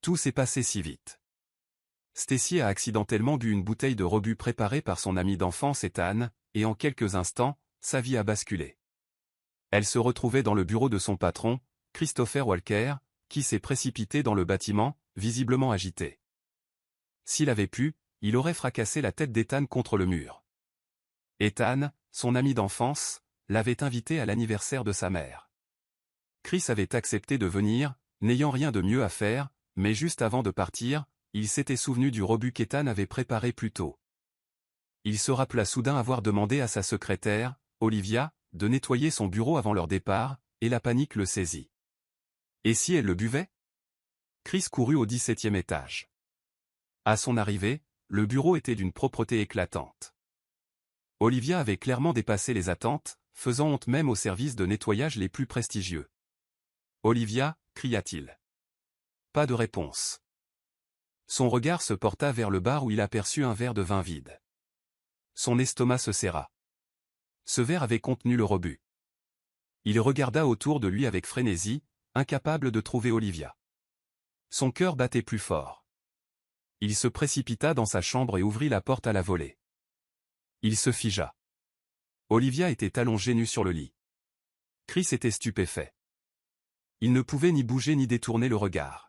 Tout s'est passé si vite. Stacy a accidentellement bu une bouteille de rebut préparée par son ami d'enfance Ethan, et en quelques instants, sa vie a basculé. Elle se retrouvait dans le bureau de son patron, Christopher Walker, qui s'est précipité dans le bâtiment, visiblement agité. S'il avait pu, il aurait fracassé la tête d'Ethan contre le mur. Ethan, son ami d'enfance, l'avait invité à l'anniversaire de sa mère. Chris avait accepté de venir, n'ayant rien de mieux à faire, mais juste avant de partir, il s'était souvenu du rebut qu'Ethan avait préparé plus tôt. Il se rappela soudain avoir demandé à sa secrétaire, Olivia, de nettoyer son bureau avant leur départ, et la panique le saisit. Et si elle le buvait? Chris courut au 17e étage. À son arrivée, le bureau était d'une propreté éclatante. Olivia avait clairement dépassé les attentes, faisant honte même aux services de nettoyage les plus prestigieux. « Olivia » cria-t-il. Pas de réponse. Son regard se porta vers le bar où il aperçut un verre de vin vide. Son estomac se serra. Ce verre avait contenu le rebut. Il regarda autour de lui avec frénésie, incapable de trouver Olivia. Son cœur battait plus fort. Il se précipita dans sa chambre et ouvrit la porte à la volée. Il se figea. Olivia était allongée nue sur le lit. Chris était stupéfait. Il ne pouvait ni bouger ni détourner le regard.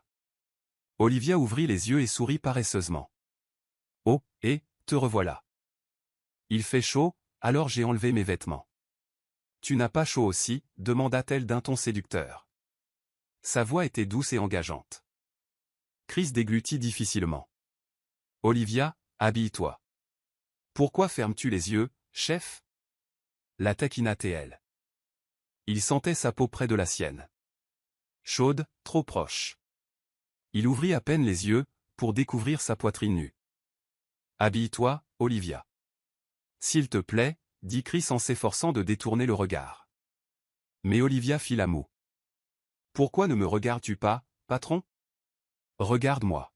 Olivia ouvrit les yeux et sourit paresseusement. « Oh, te revoilà. Il fait chaud, alors j'ai enlevé mes vêtements. »« Tu n'as pas chaud aussi ?» demanda-t-elle d'un ton séducteur. Sa voix était douce et engageante. Chris déglutit difficilement. « Olivia, habille-toi. »« Pourquoi fermes-tu les yeux, chef ?» la taquina-t-elle. Il sentait sa peau près de la sienne. Chaude, trop proche. Il ouvrit à peine les yeux, pour découvrir sa poitrine nue. « Habille-toi, Olivia. »« S'il te plaît, » dit Chris en s'efforçant de détourner le regard. Mais Olivia fit la moue. « Pourquoi ne me regardes-tu pas, patron ? Regarde-moi. »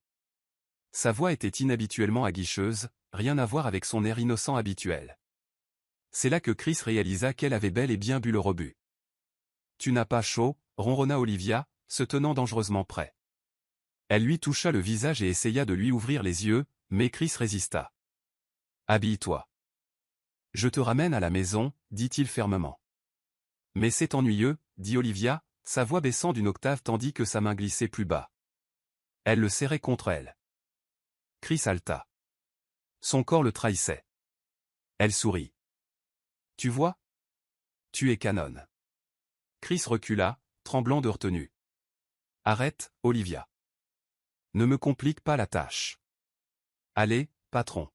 Sa voix était inhabituellement aguicheuse, rien à voir avec son air innocent habituel. C'est là que Chris réalisa qu'elle avait bel et bien bu le rebut. « Tu n'as pas chaud ?» ronronna Olivia, se tenant dangereusement près. Elle lui toucha le visage et essaya de lui ouvrir les yeux, mais Chris résista. « Habille-toi. »« Je te ramène à la maison, » dit-il fermement. « Mais c'est ennuyeux, » dit Olivia, sa voix baissant d'une octave tandis que sa main glissait plus bas. Elle le serrait contre elle. Chris haleta. Son corps le trahissait. Elle sourit. « Tu vois ? Tu es canonne. » Chris recula, tremblant de retenue. « Arrête, Olivia. Ne me complique pas la tâche. »« Allez, patron.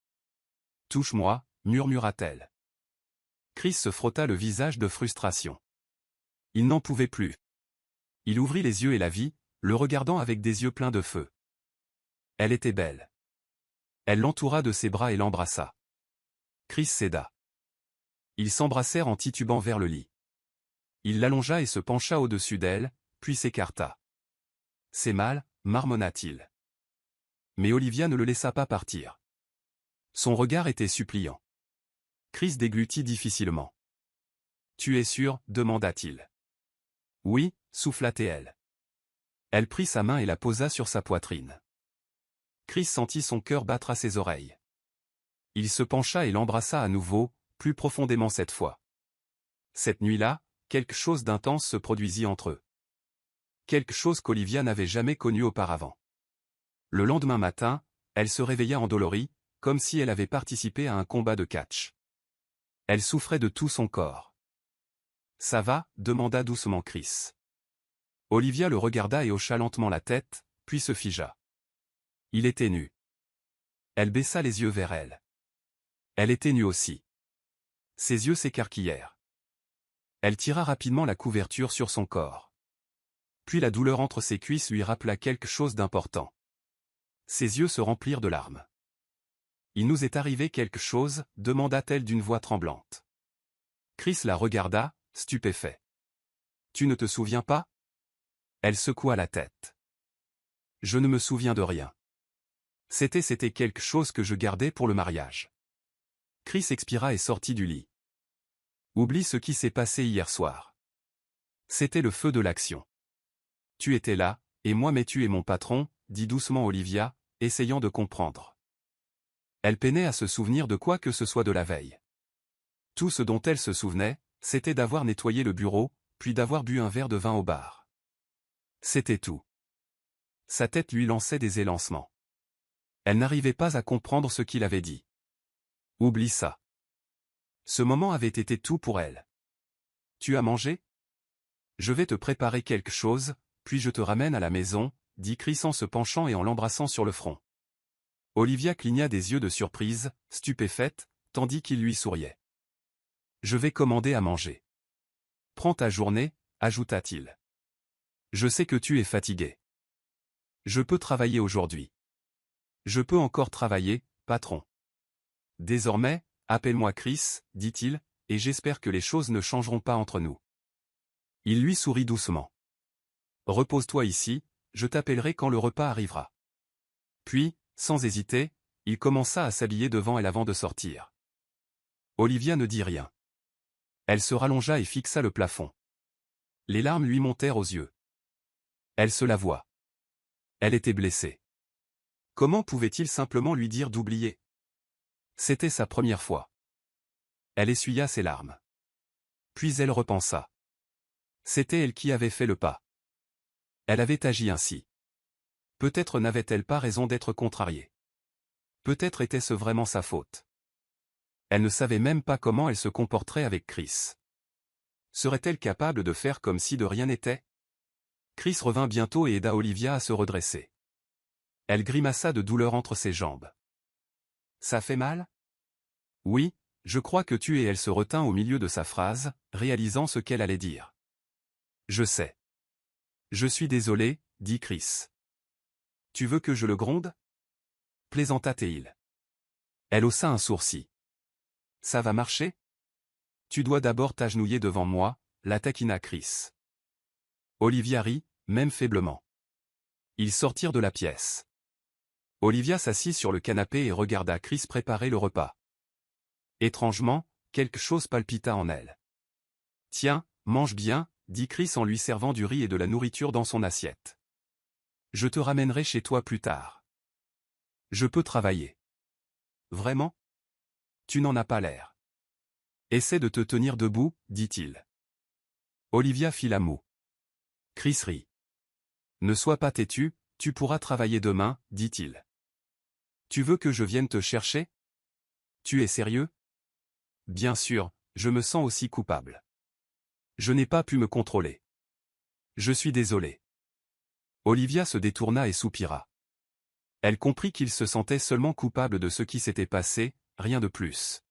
Touche-moi, » murmura-t-elle. Chris se frotta le visage de frustration. Il n'en pouvait plus. Il ouvrit les yeux et la vit, le regardant avec des yeux pleins de feu. Elle était belle. Elle l'entoura de ses bras et l'embrassa. Chris céda. Ils s'embrassèrent en titubant vers le lit. Il l'allongea et se pencha au-dessus d'elle, puis s'écarta. « C'est mal, » marmonna-t-il. Mais Olivia ne le laissa pas partir. Son regard était suppliant. Chris déglutit difficilement. « Tu es sûr ?» demanda-t-il. « Oui » souffla-t-elle. Elle prit sa main et la posa sur sa poitrine. Chris sentit son cœur battre à ses oreilles. Il se pencha et l'embrassa à nouveau, plus profondément cette fois. Cette nuit-là, quelque chose d'intense se produisit entre eux. Quelque chose qu'Olivia n'avait jamais connu auparavant. Le lendemain matin, elle se réveilla endolorie, comme si elle avait participé à un combat de catch. Elle souffrait de tout son corps. « Ça va ?» demanda doucement Chris. Olivia le regarda et hocha lentement la tête, puis se figea. Il était nu. Elle baissa les yeux vers elle. Elle était nue aussi. Ses yeux s'écarquillèrent. Elle tira rapidement la couverture sur son corps. Puis la douleur entre ses cuisses lui rappela quelque chose d'important. Ses yeux se remplirent de larmes. « Il nous est arrivé quelque chose ?» demanda-t-elle d'une voix tremblante. Chris la regarda, stupéfait. « Tu ne te souviens pas ?» Elle secoua la tête. « Je ne me souviens de rien. C'était quelque chose que je gardais pour le mariage. » Chris expira et sortit du lit. « Oublie ce qui s'est passé hier soir. C'était le feu de l'action. Tu étais là, et moi mais tu es mon patron, » dit doucement Olivia, essayant de comprendre. Elle peinait à se souvenir de quoi que ce soit de la veille. Tout ce dont elle se souvenait, c'était d'avoir nettoyé le bureau, puis d'avoir bu un verre de vin au bar. C'était tout. Sa tête lui lançait des élancements. Elle n'arrivait pas à comprendre ce qu'il avait dit. Oublie ça. Ce moment avait été tout pour elle. Tu as mangé? Je vais te préparer quelque chose, puis je te ramène à la maison, dit Chris en se penchant et en l'embrassant sur le front. Olivia cligna des yeux de surprise, stupéfaite, tandis qu'il lui souriait. Je vais commander à manger. Prends ta journée, ajouta-t-il. Je sais que tu es fatigué. Je peux travailler aujourd'hui. Je peux encore travailler, patron. Désormais, appelle-moi Chris, dit-il, et j'espère que les choses ne changeront pas entre nous. Il lui sourit doucement. Repose-toi ici, je t'appellerai quand le repas arrivera. Puis, sans hésiter, il commença à s'habiller devant elle avant de sortir. Olivia ne dit rien. Elle se rallongea et fixa le plafond. Les larmes lui montèrent aux yeux. Elle se l'avoua. Elle était blessée. Comment pouvait-il simplement lui dire d'oublier? C'était sa première fois. Elle essuya ses larmes. Puis elle repensa. C'était elle qui avait fait le pas. Elle avait agi ainsi. Peut-être n'avait-elle pas raison d'être contrariée. Peut-être était-ce vraiment sa faute. Elle ne savait même pas comment elle se comporterait avec Chris. Serait-elle capable de faire comme si de rien n'était? Chris revint bientôt et aida Olivia à se redresser. Elle grimaça de douleur entre ses jambes. Ça fait mal? Oui, je crois que tu es. Elle se retint au milieu de sa phrase, réalisant ce qu'elle allait dire. Je sais. Je suis désolé, dit Chris. Tu veux que je le gronde? Plaisanta-t-il. Elle haussa un sourcil. Ça va marcher? Tu dois d'abord t'agenouiller devant moi, la taquina Chris. Olivia rit, même faiblement. Ils sortirent de la pièce. Olivia s'assit sur le canapé et regarda Chris préparer le repas. Étrangement, quelque chose palpita en elle. Tiens, mange bien, dit Chris en lui servant du riz et de la nourriture dans son assiette. Je te ramènerai chez toi plus tard. Je peux travailler. Vraiment? Tu n'en as pas l'air. Essaie de te tenir debout, dit-il. Olivia fit la moue. Chris rit. Ne sois pas têtu, tu pourras travailler demain, dit-il. Tu veux que je vienne te chercher? Tu es sérieux? Bien sûr, je me sens aussi coupable. Je n'ai pas pu me contrôler. Je suis désolé. Olivia se détourna et soupira. Elle comprit qu'il se sentait seulement coupable de ce qui s'était passé, rien de plus.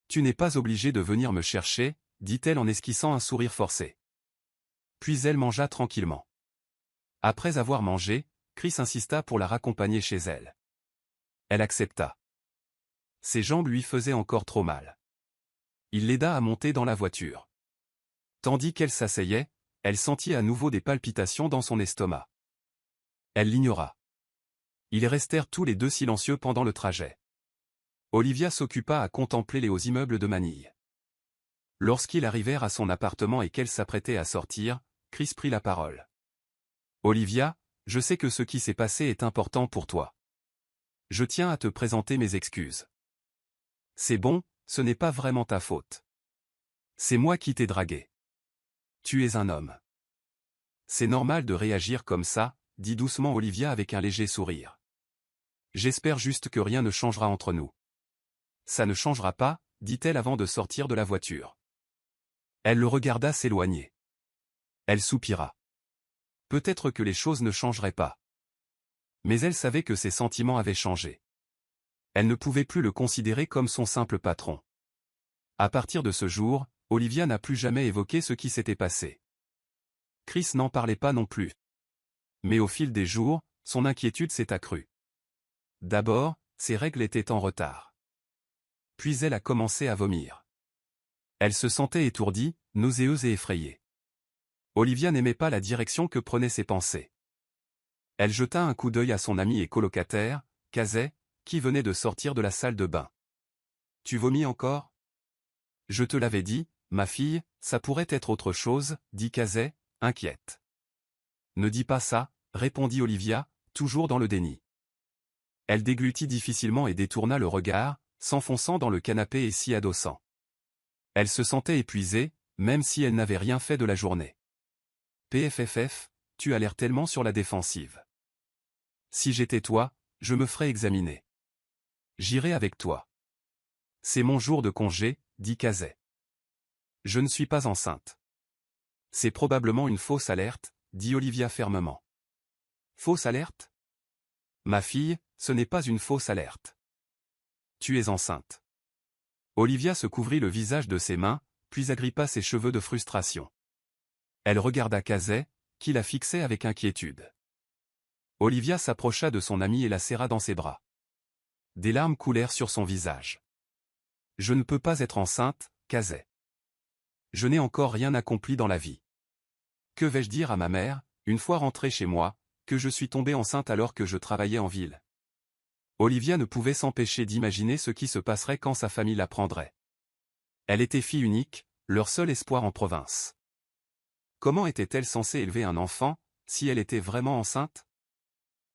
Tu n'es pas obligé de venir me chercher, dit-elle en esquissant un sourire forcé. Puis elle mangea tranquillement. Après avoir mangé, Chris insista pour la raccompagner chez elle. Elle accepta. Ses jambes lui faisaient encore trop mal. Il l'aida à monter dans la voiture. Tandis qu'elle s'asseyait, elle sentit à nouveau des palpitations dans son estomac. Elle l'ignora. Ils restèrent tous les deux silencieux pendant le trajet. Olivia s'occupa à contempler les hauts immeubles de Manille. Lorsqu'ils arrivèrent à son appartement et qu'elle s'apprêtait à sortir, Chris prit la parole. Olivia, je sais que ce qui s'est passé est important pour toi. Je tiens à te présenter mes excuses. C'est bon, ce n'est pas vraiment ta faute. C'est moi qui t'ai dragué. Tu es un homme. C'est normal de réagir comme ça, dit doucement Olivia avec un léger sourire. J'espère juste que rien ne changera entre nous. Ça ne changera pas, dit-elle avant de sortir de la voiture. Elle le regarda s'éloigner. Elle soupira. Peut-être que les choses ne changeraient pas. Mais elle savait que ses sentiments avaient changé. Elle ne pouvait plus le considérer comme son simple patron. À partir de ce jour, Olivia n'a plus jamais évoqué ce qui s'était passé. Chris n'en parlait pas non plus. Mais au fil des jours, son inquiétude s'est accrue. D'abord, ses règles étaient en retard. Puis elle a commencé à vomir. Elle se sentait étourdie, nauséeuse et effrayée. Olivia n'aimait pas la direction que prenaient ses pensées. Elle jeta un coup d'œil à son ami et colocataire, Kazay, qui venait de sortir de la salle de bain. « Tu vomis encore ?»« Je te l'avais dit, ma fille, ça pourrait être autre chose, dit Kazay, inquiète. « Ne dis pas ça, répondit Olivia, toujours dans le déni. Elle déglutit difficilement et détourna le regard, s'enfonçant dans le canapé et s'y adossant. Elle se sentait épuisée, même si elle n'avait rien fait de la journée. PFFF, tu as l'air tellement sur la défensive. Si j'étais toi, je me ferais examiner. J'irai avec toi. C'est mon jour de congé, dit Kazé. Je ne suis pas enceinte. C'est probablement une fausse alerte, dit Olivia fermement. Fausse alerte? Ma fille, ce n'est pas une fausse alerte. Tu es enceinte. Olivia se couvrit le visage de ses mains, puis agrippa ses cheveux de frustration. Elle regarda Kazé, qui la fixait avec inquiétude. Olivia s'approcha de son amie et la serra dans ses bras. Des larmes coulèrent sur son visage. Je ne peux pas être enceinte, Kazé. Je n'ai encore rien accompli dans la vie. Que vais-je dire à ma mère, une fois rentrée chez moi, que je suis tombée enceinte alors que je travaillais en ville? Olivia ne pouvait s'empêcher d'imaginer ce qui se passerait quand sa famille l'apprendrait. Elle était fille unique, leur seul espoir en province. Comment était-elle censée élever un enfant, si elle était vraiment enceinte?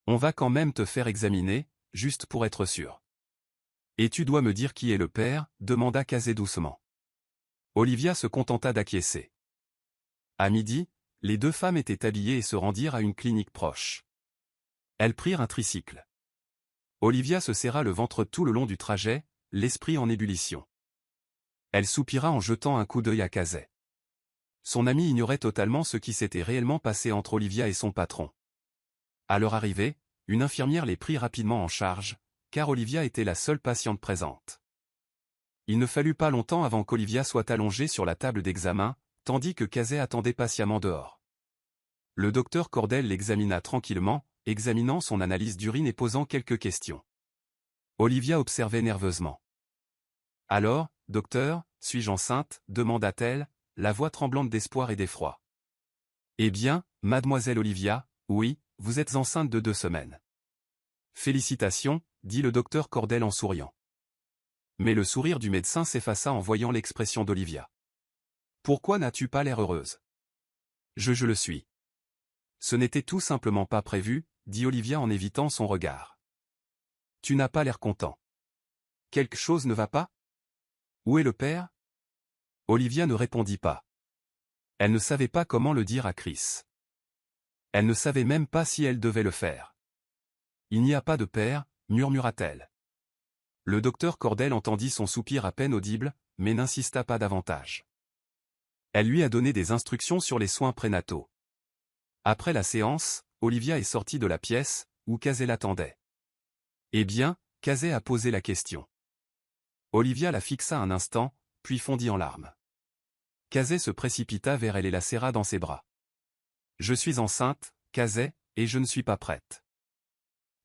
On va quand même te faire examiner, juste pour être sûr. Et tu dois me dire qui est le père, demanda Kazé doucement. Olivia se contenta d'acquiescer. À midi, les deux femmes étaient habillées et se rendirent à une clinique proche. Elles prirent un tricycle. Olivia se serra le ventre tout le long du trajet, l'esprit en ébullition. Elle soupira en jetant un coup d'œil à Kazé. Son ami ignorait totalement ce qui s'était réellement passé entre Olivia et son patron. À leur arrivée, une infirmière les prit rapidement en charge, car Olivia était la seule patiente présente. Il ne fallut pas longtemps avant qu'Olivia soit allongée sur la table d'examen, tandis que Kazé attendait patiemment dehors. Le docteur Cordel l'examina tranquillement, examinant son analyse d'urine et posant quelques questions. Olivia observait nerveusement. « Alors, docteur, suis-je enceinte ?» demanda-t-elle, la voix tremblante d'espoir et d'effroi. « Eh bien, mademoiselle Olivia, oui, vous êtes enceinte de 2 semaines. »« Félicitations » dit le docteur Cordel en souriant. Mais le sourire du médecin s'effaça en voyant l'expression d'Olivia. « Pourquoi n'as-tu pas l'air heureuse ?»« Je le suis. »« Ce n'était tout simplement pas prévu, » dit Olivia en évitant son regard. « Tu n'as pas l'air content. Quelque chose ne va pas? Où est le père ?» Olivia ne répondit pas. Elle ne savait pas comment le dire à Chris. Elle ne savait même pas si elle devait le faire. « Il n'y a pas de père, » murmura-t-elle. Le docteur Cordel entendit son soupir à peine audible, mais n'insista pas davantage. Elle lui a donné des instructions sur les soins prénataux. Après la séance, Olivia est sortie de la pièce, où Kazé l'attendait. Eh bien, Kazé a posé la question. Olivia la fixa un instant, puis fondit en larmes. Kazé se précipita vers elle et la serra dans ses bras. « Je suis enceinte, Kazé, et je ne suis pas prête.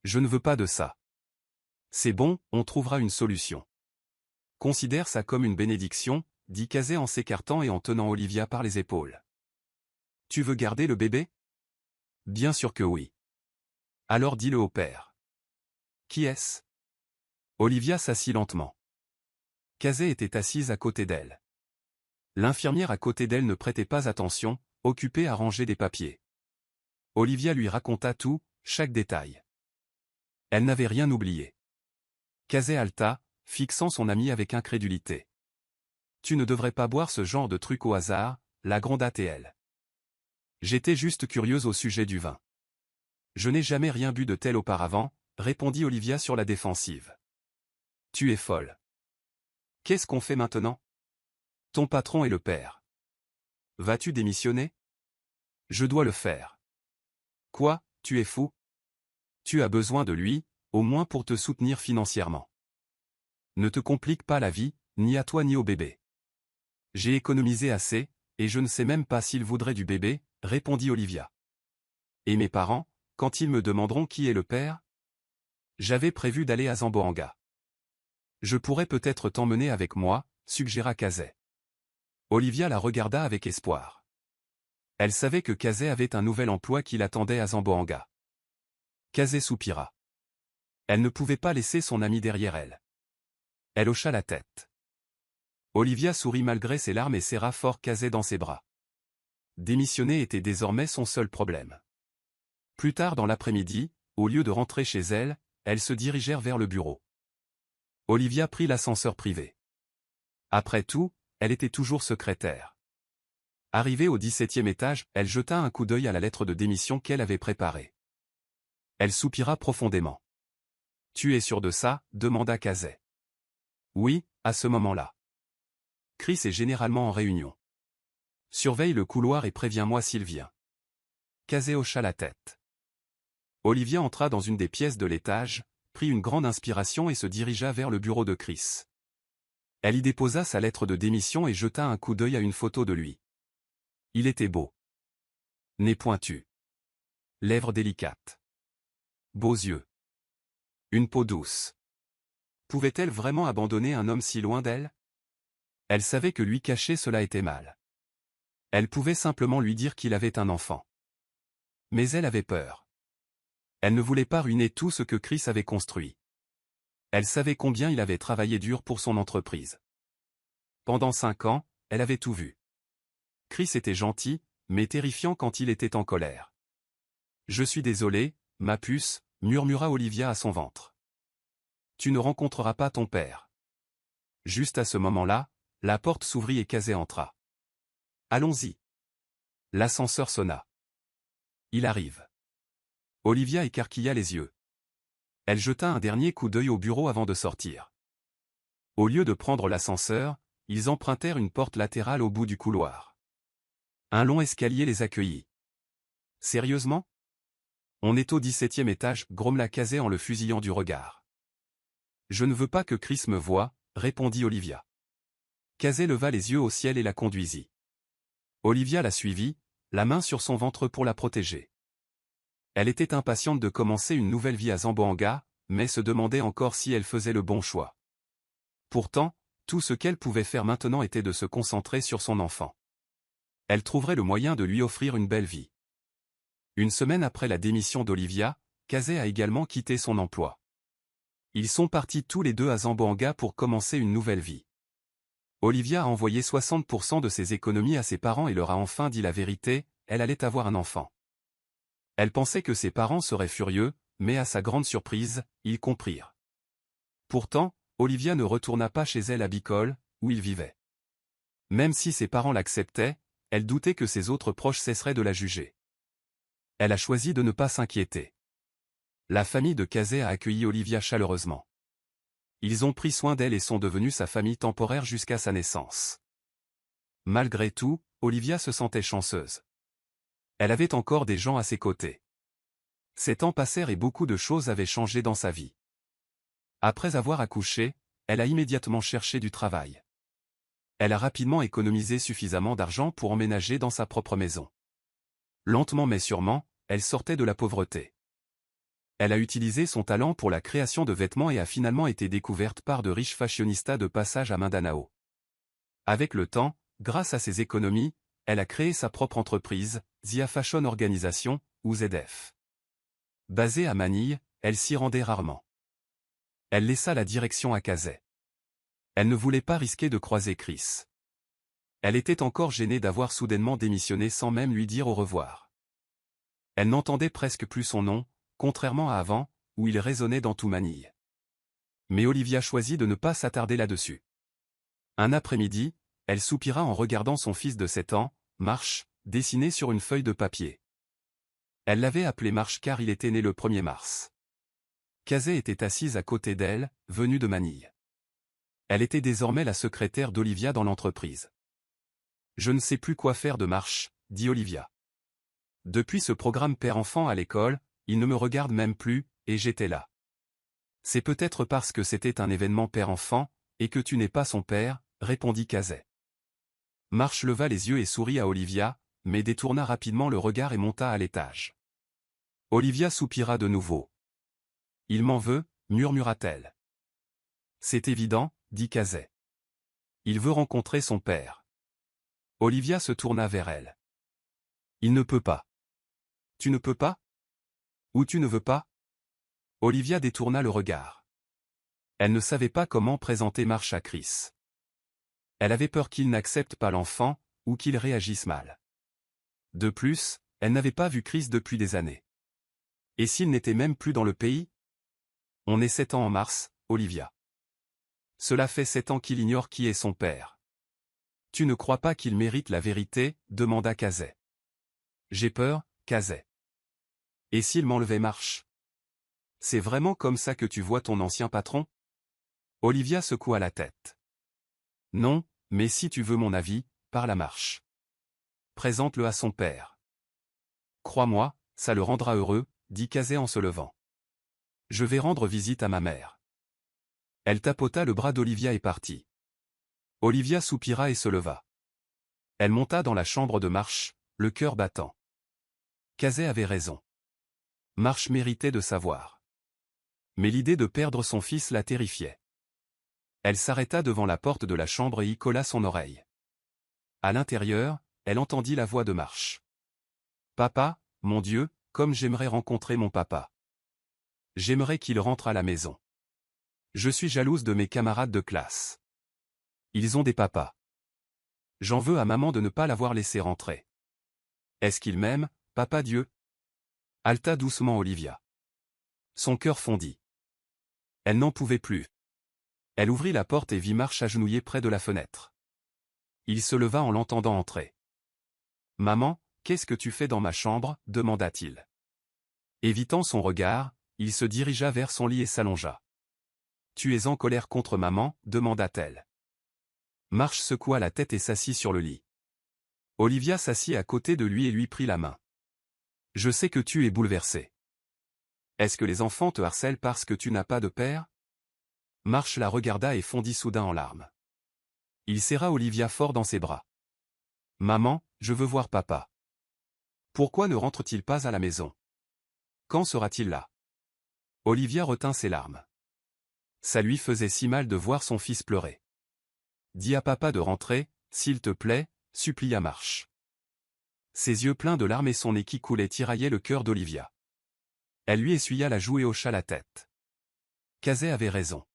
Je ne veux pas de ça. C'est bon, on trouvera une solution. Considère ça comme une bénédiction, » dit Kazé en s'écartant et en tenant Olivia par les épaules. « Tu veux garder le bébé? » Bien sûr que oui. Alors dis-le au père. Qui est-ce? Olivia s'assit lentement. Kazé était assise à côté d'elle. L'infirmière à côté d'elle ne prêtait pas attention, occupée à ranger des papiers. Olivia lui raconta tout, chaque détail. Elle n'avait rien oublié. Kazé halta, fixant son ami avec incrédulité. « Tu ne devrais pas boire ce genre de truc au hasard, » la gronda-t-elle. J'étais juste curieuse au sujet du vin. Je n'ai jamais rien bu de tel auparavant, répondit Olivia sur la défensive. Tu es folle. Qu'est-ce qu'on fait maintenant? Ton patron est le père. Vas-tu démissionner? Je dois le faire. Quoi, tu es fou? Tu as besoin de lui, au moins pour te soutenir financièrement. Ne te complique pas la vie, ni à toi ni au bébé. J'ai économisé assez, et je ne sais même pas s'il voudrait du bébé, répondit Olivia. Et mes parents, quand ils me demanderont qui est le père? J'avais prévu d'aller à Zamboanga. Je pourrais peut-être t'emmener avec moi, suggéra Kazé. Olivia la regarda avec espoir. Elle savait que Kazé avait un nouvel emploi qui l'attendait à Zamboanga. Kazé soupira. Elle ne pouvait pas laisser son ami derrière elle. Elle hocha la tête. Olivia sourit malgré ses larmes et serra fort Kazé dans ses bras. Démissionner était désormais son seul problème. Plus tard dans l'après-midi, au lieu de rentrer chez elle, elles se dirigèrent vers le bureau. Olivia prit l'ascenseur privé. Après tout, elle était toujours secrétaire. Arrivée au 17e étage, elle jeta un coup d'œil à la lettre de démission qu'elle avait préparée. Elle soupira profondément. « Tu es sûr de ça ?» demanda Casey. « Oui, à ce moment-là. Chris est généralement en réunion. Surveille le couloir et préviens-moi s'il vient. » Casey hocha la tête. Olivia entra dans une des pièces de l'étage, prit une grande inspiration et se dirigea vers le bureau de Chris. Elle y déposa sa lettre de démission et jeta un coup d'œil à une photo de lui. Il était beau. Nez pointu. Lèvres délicates. Beaux yeux. Une peau douce. Pouvait-elle vraiment abandonner un homme si loin d'elle? Elle savait que lui cacher cela était mal. Elle pouvait simplement lui dire qu'il avait un enfant. Mais elle avait peur. Elle ne voulait pas ruiner tout ce que Chris avait construit. Elle savait combien il avait travaillé dur pour son entreprise. Pendant 5 ans, elle avait tout vu. Chris était gentil, mais terrifiant quand il était en colère. « Je suis désolé, ma puce » murmura Olivia à son ventre. « Tu ne rencontreras pas ton père. » Juste à ce moment-là, la porte s'ouvrit et Casey entra. « Allons-y. » L'ascenseur sonna. « Il arrive. » Olivia écarquilla les yeux. Elle jeta un dernier coup d'œil au bureau avant de sortir. Au lieu de prendre l'ascenseur, ils empruntèrent une porte latérale au bout du couloir. Un long escalier les accueillit. « Sérieusement ? On est au 17e étage, grommela Casey en le fusillant du regard. « Je ne veux pas que Chris me voie, » répondit Olivia. Casey leva les yeux au ciel et la conduisit. Olivia la suivit, la main sur son ventre pour la protéger. Elle était impatiente de commencer une nouvelle vie à Zamboanga, mais se demandait encore si elle faisait le bon choix. Pourtant, tout ce qu'elle pouvait faire maintenant était de se concentrer sur son enfant. Elle trouverait le moyen de lui offrir une belle vie. Une semaine après la démission d'Olivia, Casey a également quitté son emploi. Ils sont partis tous les deux à Zamboanga pour commencer une nouvelle vie. Olivia a envoyé 60% de ses économies à ses parents et leur a enfin dit la vérité, elle allait avoir un enfant. Elle pensait que ses parents seraient furieux, mais à sa grande surprise, ils comprirent. Pourtant, Olivia ne retourna pas chez elle à Bicol, où ils vivaient. Même si ses parents l'acceptaient, elle doutait que ses autres proches cesseraient de la juger. Elle a choisi de ne pas s'inquiéter. La famille de Casey a accueilli Olivia chaleureusement. Ils ont pris soin d'elle et sont devenus sa famille temporaire jusqu'à sa naissance. Malgré tout, Olivia se sentait chanceuse. Elle avait encore des gens à ses côtés. Ces temps passèrent et beaucoup de choses avaient changé dans sa vie. Après avoir accouché, elle a immédiatement cherché du travail. Elle a rapidement économisé suffisamment d'argent pour emménager dans sa propre maison. Lentement mais sûrement, elle sortait de la pauvreté. Elle a utilisé son talent pour la création de vêtements et a finalement été découverte par de riches fashionistas de passage à Mindanao. Avec le temps, grâce à ses économies, elle a créé sa propre entreprise, Zia Fashion Organisation, ou ZF. Basée à Manille, elle s'y rendait rarement. Elle laissa la direction à Casey. Elle ne voulait pas risquer de croiser Chris. Elle était encore gênée d'avoir soudainement démissionné sans même lui dire au revoir. Elle n'entendait presque plus son nom, contrairement à avant, où il résonnait dans tout Manille. Mais Olivia choisit de ne pas s'attarder là-dessus. Un après-midi, elle soupira en regardant son fils de 7 ans, Marsh, dessiné sur une feuille de papier. Elle l'avait appelé Marsh car il était né le 1er mars. Casey était assise à côté d'elle, venue de Manille. Elle était désormais la secrétaire d'Olivia dans l'entreprise. « Je ne sais plus quoi faire de Marsh, » dit Olivia. « Depuis ce programme père-enfant à l'école, il ne me regarde même plus, et j'étais là. C'est peut-être parce que c'était un événement père-enfant, et que tu n'es pas son père, » répondit Casey. Marsh leva les yeux et sourit à Olivia, mais détourna rapidement le regard et monta à l'étage. Olivia soupira de nouveau. « Il m'en veut, » murmura-t-elle. « C'est évident, » dit Casey. « Il veut rencontrer son père. » Olivia se tourna vers elle. « Il ne peut pas. »« Tu ne peux pas ? Ou tu ne veux pas ?» Olivia détourna le regard. Elle ne savait pas comment présenter Marsh à Chris. Elle avait peur qu'il n'accepte pas l'enfant, ou qu'il réagisse mal. De plus, elle n'avait pas vu Chris depuis des années. Et s'il n'était même plus dans le pays? On est 7 ans en mars, Olivia. Cela fait 7 ans qu'il ignore qui est son père. Tu ne crois pas qu'il mérite la vérité? Demanda Casey. J'ai peur, Casey. Et s'il m'enlevait Marsh? C'est vraiment comme ça que tu vois ton ancien patron? Olivia secoua la tête. Non, mais si tu veux mon avis, parle à Marsh. Présente-le à son père. Crois-moi, ça le rendra heureux, dit Casey en se levant. Je vais rendre visite à ma mère. Elle tapota le bras d'Olivia et partit. Olivia soupira et se leva. Elle monta dans la chambre de Marsh, le cœur battant. Casey avait raison. Marsh méritait de savoir. Mais l'idée de perdre son fils la terrifiait. Elle s'arrêta devant la porte de la chambre et y colla son oreille. À l'intérieur, elle entendit la voix de Marsh. Papa, mon Dieu, comme j'aimerais rencontrer mon papa. J'aimerais qu'il rentre à la maison. Je suis jalouse de mes camarades de classe. Ils ont des papas. J'en veux à maman de ne pas l'avoir laissé rentrer. Est-ce qu'il m'aime, papa Dieu? Haleta doucement Olivia. Son cœur fondit. Elle n'en pouvait plus. Elle ouvrit la porte et vit Marsh agenouillé près de la fenêtre. Il se leva en l'entendant entrer. « Maman, qu'est-ce que tu fais dans ma chambre ?» demanda-t-il. Évitant son regard, il se dirigea vers son lit et s'allongea. « Tu es en colère contre maman ?» demanda-t-elle. Marsh secoua la tête et s'assit sur le lit. Olivia s'assit à côté de lui et lui prit la main. « Je sais que tu es bouleversé. Est-ce que les enfants te harcèlent parce que tu n'as pas de père ?» Marsh la regarda et fondit soudain en larmes. Il serra Olivia fort dans ses bras. « Maman, je veux voir papa. Pourquoi ne rentre-t-il pas à la maison? Quand sera-t-il là ?» Olivia retint ses larmes. Ça lui faisait si mal de voir son fils pleurer. « Dis à papa de rentrer, s'il te plaît, » supplia Marsh. Ses yeux pleins de larmes et son nez qui coulait tiraillaient le cœur d'Olivia. Elle lui essuya la joue et hocha la tête. Casey avait raison.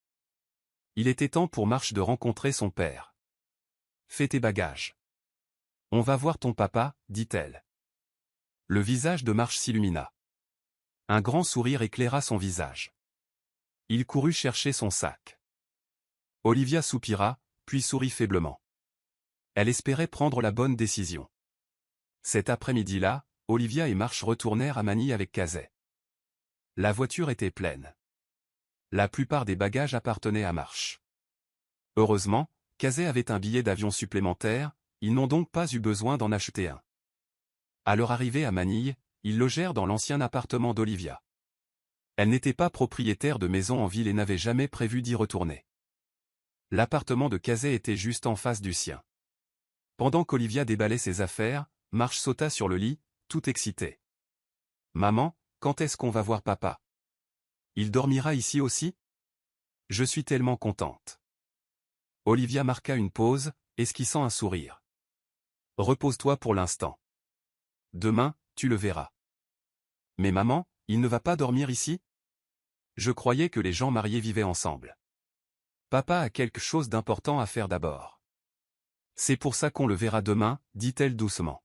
Il était temps pour Marsh de rencontrer son père. « Fais tes bagages. On va voir ton papa, dit-elle. Le visage de Marsh s'illumina. Un grand sourire éclaira son visage. Il courut chercher son sac. Olivia soupira, puis sourit faiblement. Elle espérait prendre la bonne décision. Cet après-midi-là, Olivia et Marsh retournèrent à Manille avec Casey. La voiture était pleine. La plupart des bagages appartenaient à Marsh. Heureusement, Casey avait un billet d'avion supplémentaire, ils n'ont donc pas eu besoin d'en acheter un. À leur arrivée à Manille, ils logèrent dans l'ancien appartement d'Olivia. Elle n'était pas propriétaire de maison en ville et n'avait jamais prévu d'y retourner. L'appartement de Casey était juste en face du sien. Pendant qu'Olivia déballait ses affaires, Marsh sauta sur le lit, tout excité. « Maman, quand est-ce qu'on va voir papa? Il dormira ici aussi? Je suis tellement contente. » Olivia marqua une pause, esquissant un sourire. « Repose-toi pour l'instant. Demain, tu le verras. »« Mais maman, il ne va pas dormir ici? Je croyais que les gens mariés vivaient ensemble. Papa a quelque chose d'important à faire d'abord. C'est pour ça qu'on le verra demain, dit-elle doucement.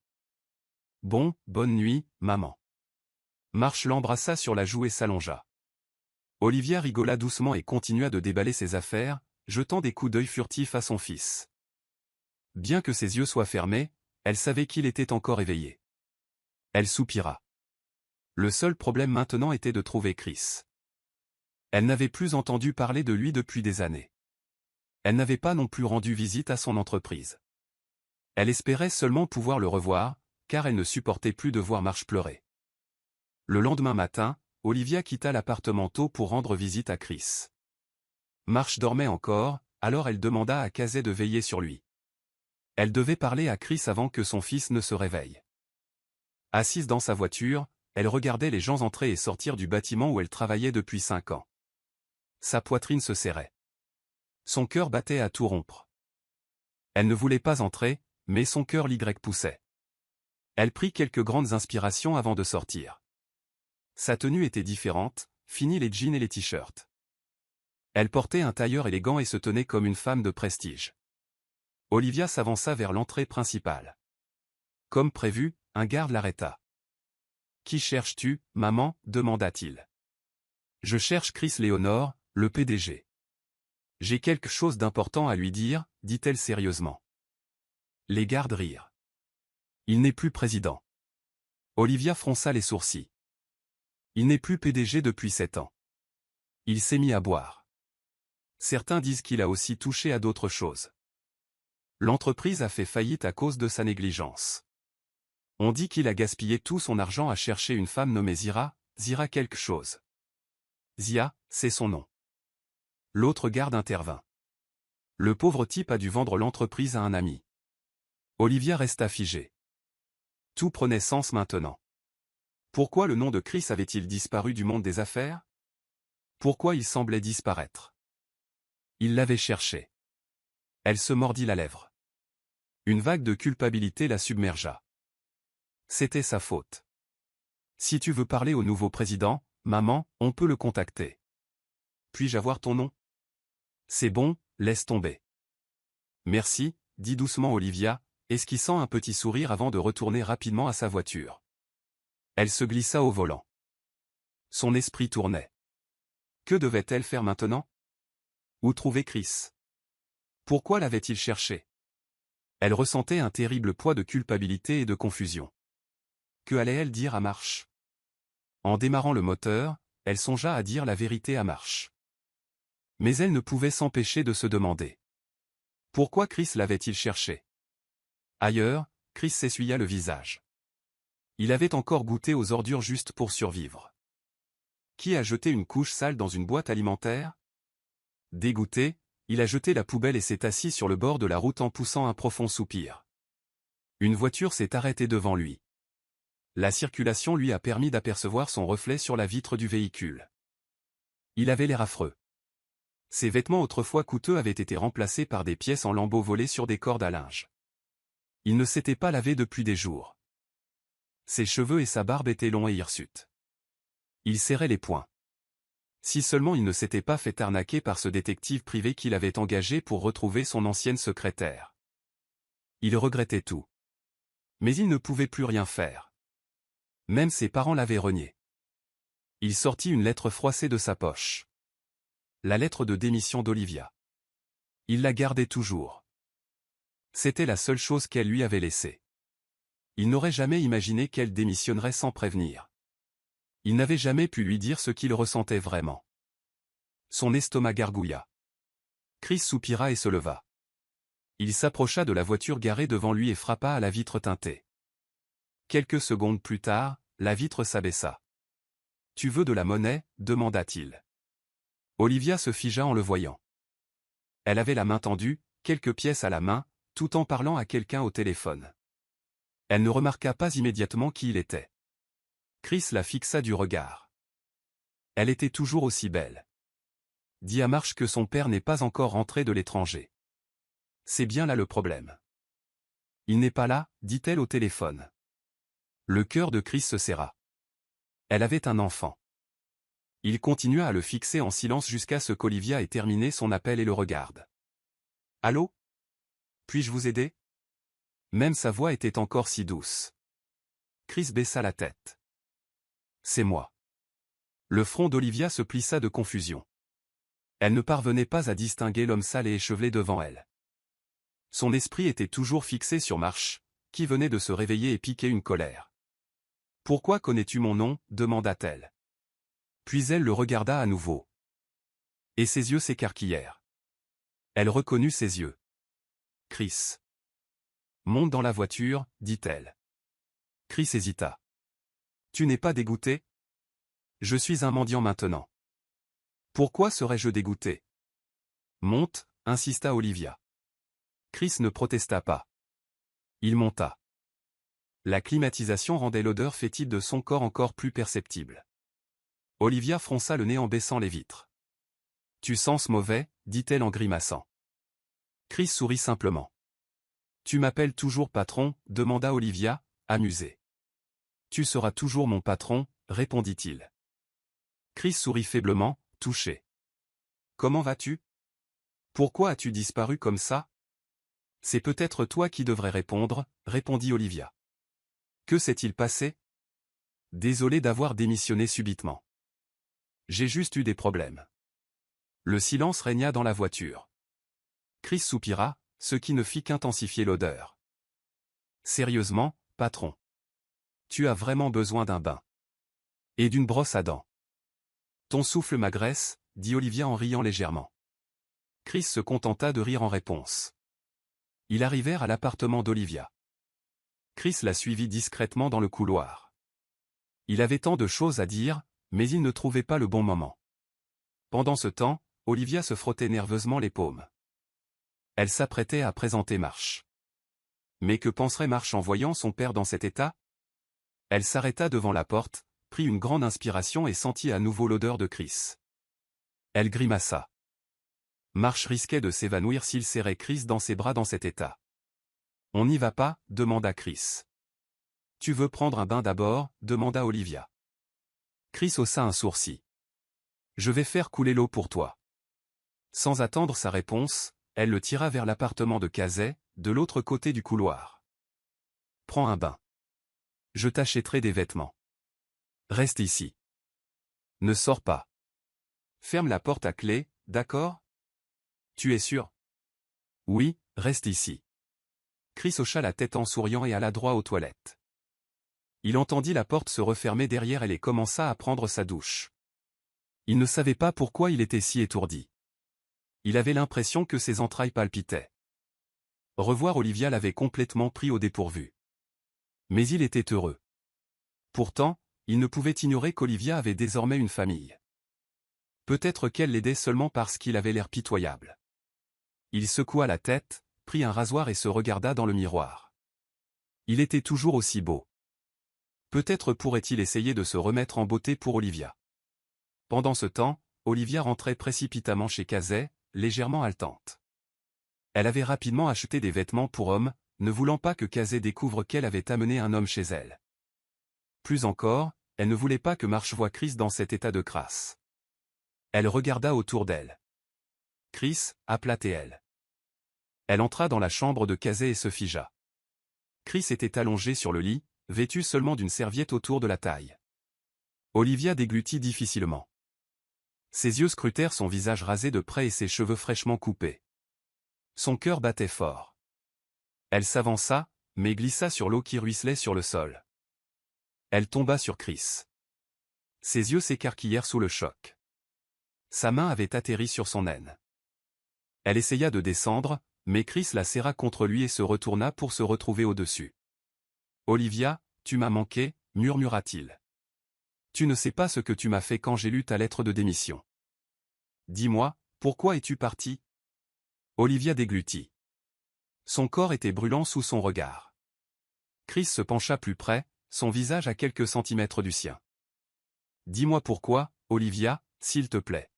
Bon, bonne nuit, maman. Marsh l'embrassa sur la joue et s'allongea. Olivia rigola doucement et continua de déballer ses affaires, jetant des coups d'œil furtifs à son fils. Bien que ses yeux soient fermés, elle savait qu'il était encore éveillé. Elle soupira. Le seul problème maintenant était de trouver Chris. Elle n'avait plus entendu parler de lui depuis des années. Elle n'avait pas non plus rendu visite à son entreprise. Elle espérait seulement pouvoir le revoir, car elle ne supportait plus de voir Marsh pleurer. Le lendemain matin, Olivia quitta l'appartement tôt pour rendre visite à Chris. Marsh dormait encore, alors elle demanda à Casey de veiller sur lui. Elle devait parler à Chris avant que son fils ne se réveille. Assise dans sa voiture, elle regardait les gens entrer et sortir du bâtiment où elle travaillait depuis 5 ans. Sa poitrine se serrait. Son cœur battait à tout rompre. Elle ne voulait pas entrer, mais son cœur l'y poussait. Elle prit quelques grandes inspirations avant de sortir. Sa tenue était différente, fini les jeans et les t-shirts. Elle portait un tailleur élégant et se tenait comme une femme de prestige. Olivia s'avança vers l'entrée principale. Comme prévu, un garde l'arrêta. Qui cherches-tu, maman, demanda-t-il. Je cherche Chris Léonard, le PDG. J'ai quelque chose d'important à lui dire, dit-elle sérieusement. Les gardes rirent. Il n'est plus président. Olivia fronça les sourcils. Il n'est plus PDG depuis 7 ans. Il s'est mis à boire. Certains disent qu'il a aussi touché à d'autres choses. L'entreprise a fait faillite à cause de sa négligence. On dit qu'il a gaspillé tout son argent à chercher une femme nommée Zira quelque chose. Zia, c'est son nom. L'autre garde intervint. Le pauvre type a dû vendre l'entreprise à un ami. Olivia resta figée. Tout prenait sens maintenant. Pourquoi le nom de Chris avait-il disparu du monde des affaires? Pourquoi il semblait disparaître? Il l'avait cherché. Elle se mordit la lèvre. Une vague de culpabilité la submergea. C'était sa faute. Si tu veux parler au nouveau président, maman, on peut le contacter. Puis-je avoir ton nom? C'est bon, laisse tomber. Merci, dit doucement Olivia, esquissant un petit sourire avant de retourner rapidement à sa voiture. Elle se glissa au volant. Son esprit tournait. Que devait-elle faire maintenant? Où trouver Chris? Pourquoi l'avait-il cherché? Elle ressentait un terrible poids de culpabilité et de confusion. Que allait-elle dire à Marsh? En démarrant le moteur, elle songea à dire la vérité à Marsh. Mais elle ne pouvait s'empêcher de se demander. Pourquoi Chris l'avait-il cherché? Ailleurs, Chris s'essuya le visage. Il avait encore goûté aux ordures juste pour survivre. Qui a jeté une couche sale dans une boîte alimentaire? Dégoûté, il a jeté la poubelle et s'est assis sur le bord de la route en poussant un profond soupir. Une voiture s'est arrêtée devant lui. La circulation lui a permis d'apercevoir son reflet sur la vitre du véhicule. Il avait l'air affreux. Ses vêtements autrefois coûteux avaient été remplacés par des pièces en lambeaux volées sur des cordes à linge. Il ne s'était pas lavé depuis des jours. Ses cheveux et sa barbe étaient longs et hirsutes. Il serrait les poings. Si seulement il ne s'était pas fait arnaquer par ce détective privé qu'il avait engagé pour retrouver son ancienne secrétaire. Il regrettait tout. Mais il ne pouvait plus rien faire. Même ses parents l'avaient renié. Il sortit une lettre froissée de sa poche. La lettre de démission d'Olivia. Il la gardait toujours. C'était la seule chose qu'elle lui avait laissée. Il n'aurait jamais imaginé qu'elle démissionnerait sans prévenir. Il n'avait jamais pu lui dire ce qu'il ressentait vraiment. Son estomac gargouilla. Chris soupira et se leva. Il s'approcha de la voiture garée devant lui et frappa à la vitre teintée. Quelques secondes plus tard, la vitre s'abaissa. « Tu veux de la monnaie ?» demanda-t-il. Olivia se figea en le voyant. Elle avait la main tendue, quelques pièces à la main, tout en parlant à quelqu'un au téléphone. Elle ne remarqua pas immédiatement qui il était. Chris la fixa du regard. Elle était toujours aussi belle. Dis à Marsh que son père n'est pas encore rentré de l'étranger. C'est bien là le problème. Il n'est pas là, dit-elle au téléphone. Le cœur de Chris se serra. Elle avait un enfant. Il continua à le fixer en silence jusqu'à ce qu'Olivia ait terminé son appel et le regarde. Allô? Puis-je vous aider? Même sa voix était encore si douce. Chris baissa la tête. C'est moi. Le front d'Olivia se plissa de confusion. Elle ne parvenait pas à distinguer l'homme sale et échevelé devant elle. Son esprit était toujours fixé sur Marsh, qui venait de se réveiller et piquait une colère. « Pourquoi connais-tu mon nom ?» demanda-t-elle. Puis elle le regarda à nouveau. Et ses yeux s'écarquillèrent. Elle reconnut ses yeux. « Chris. »« Monte dans la voiture, » dit-elle. Chris hésita. « Tu n'es pas dégoûté ? Je suis un mendiant maintenant. » « Pourquoi serais-je dégoûté ? » « Monte, » insista Olivia. Chris ne protesta pas. Il monta. La climatisation rendait l'odeur fétide de son corps encore plus perceptible. Olivia fronça le nez en baissant les vitres. « Tu sens mauvais ?» dit-elle en grimaçant. Chris sourit simplement. « Tu m'appelles toujours patron ?» demanda Olivia, amusée. « Tu seras toujours mon patron » répondit-il. Chris sourit faiblement, touché. « Comment vas-tu ? Pourquoi as-tu disparu comme ça ? » « C'est peut-être toi qui devrais répondre » répondit Olivia. « Que s'est-il passé ? Désolé d'avoir démissionné subitement. J'ai juste eu des problèmes. Le silence régna dans la voiture. Chris soupira, ce qui ne fit qu'intensifier l'odeur. Sérieusement, patron. Tu as vraiment besoin d'un bain. Et d'une brosse à dents. Ton souffle m'agresse, dit Olivia en riant légèrement. Chris se contenta de rire en réponse. Ils arrivèrent à l'appartement d'Olivia. Chris la suivit discrètement dans le couloir. Il avait tant de choses à dire, mais il ne trouvait pas le bon moment. Pendant ce temps, Olivia se frottait nerveusement les paumes. Elle s'apprêtait à présenter Marsh. Mais que penserait Marsh en voyant son père dans cet état? Elle s'arrêta devant la porte, prit une grande inspiration et sentit à nouveau l'odeur de Chris. Elle grimaça. Marsh risquait de s'évanouir s'il serrait Chris dans ses bras dans cet état. « On n'y va pas ?» demanda Chris. « Tu veux prendre un bain d'abord ?» demanda Olivia. Chris haussa un sourcil. « Je vais faire couler l'eau pour toi. » Sans attendre sa réponse, elle le tira vers l'appartement de Casey, de l'autre côté du couloir. « Prends un bain. Je t'achèterai des vêtements. Reste ici. Ne sors pas. Ferme la porte à clé, d'accord ? Tu es sûr ? Oui, reste ici. » Chris hocha la tête en souriant et alla droit aux toilettes. Il entendit la porte se refermer derrière elle et commença à prendre sa douche. Il ne savait pas pourquoi il était si étourdi. Il avait l'impression que ses entrailles palpitaient. Revoir Olivia l'avait complètement pris au dépourvu. Mais il était heureux. Pourtant, il ne pouvait ignorer qu'Olivia avait désormais une famille. Peut-être qu'elle l'aidait seulement parce qu'il avait l'air pitoyable. Il secoua la tête, prit un rasoir et se regarda dans le miroir. Il était toujours aussi beau. Peut-être pourrait-il essayer de se remettre en beauté pour Olivia. Pendant ce temps, Olivia rentrait précipitamment chez Casey, légèrement haletante. Elle avait rapidement acheté des vêtements pour hommes, ne voulant pas que Casey découvre qu'elle avait amené un homme chez elle. Plus encore, elle ne voulait pas que Marsh voie Chris dans cet état de crasse. Elle regarda autour d'elle. Chris, appela-t-elle. Elle entra dans la chambre de Casey et se figea. Chris était allongé sur le lit, vêtu seulement d'une serviette autour de la taille. Olivia déglutit difficilement. Ses yeux scrutèrent son visage rasé de près et ses cheveux fraîchement coupés. Son cœur battait fort. Elle s'avança, mais glissa sur l'eau qui ruisselait sur le sol. Elle tomba sur Chris. Ses yeux s'écarquillèrent sous le choc. Sa main avait atterri sur son aine. Elle essaya de descendre, mais Chris la serra contre lui et se retourna pour se retrouver au-dessus. « Olivia, tu m'as manqué » murmura-t-il. « Tu ne sais pas ce que tu m'as fait quand j'ai lu ta lettre de démission. Dis-moi, pourquoi es-tu partie ?» Olivia déglutit. Son corps était brûlant sous son regard. Chris se pencha plus près, son visage à quelques centimètres du sien. « Dis-moi pourquoi, Olivia, s'il te plaît. »«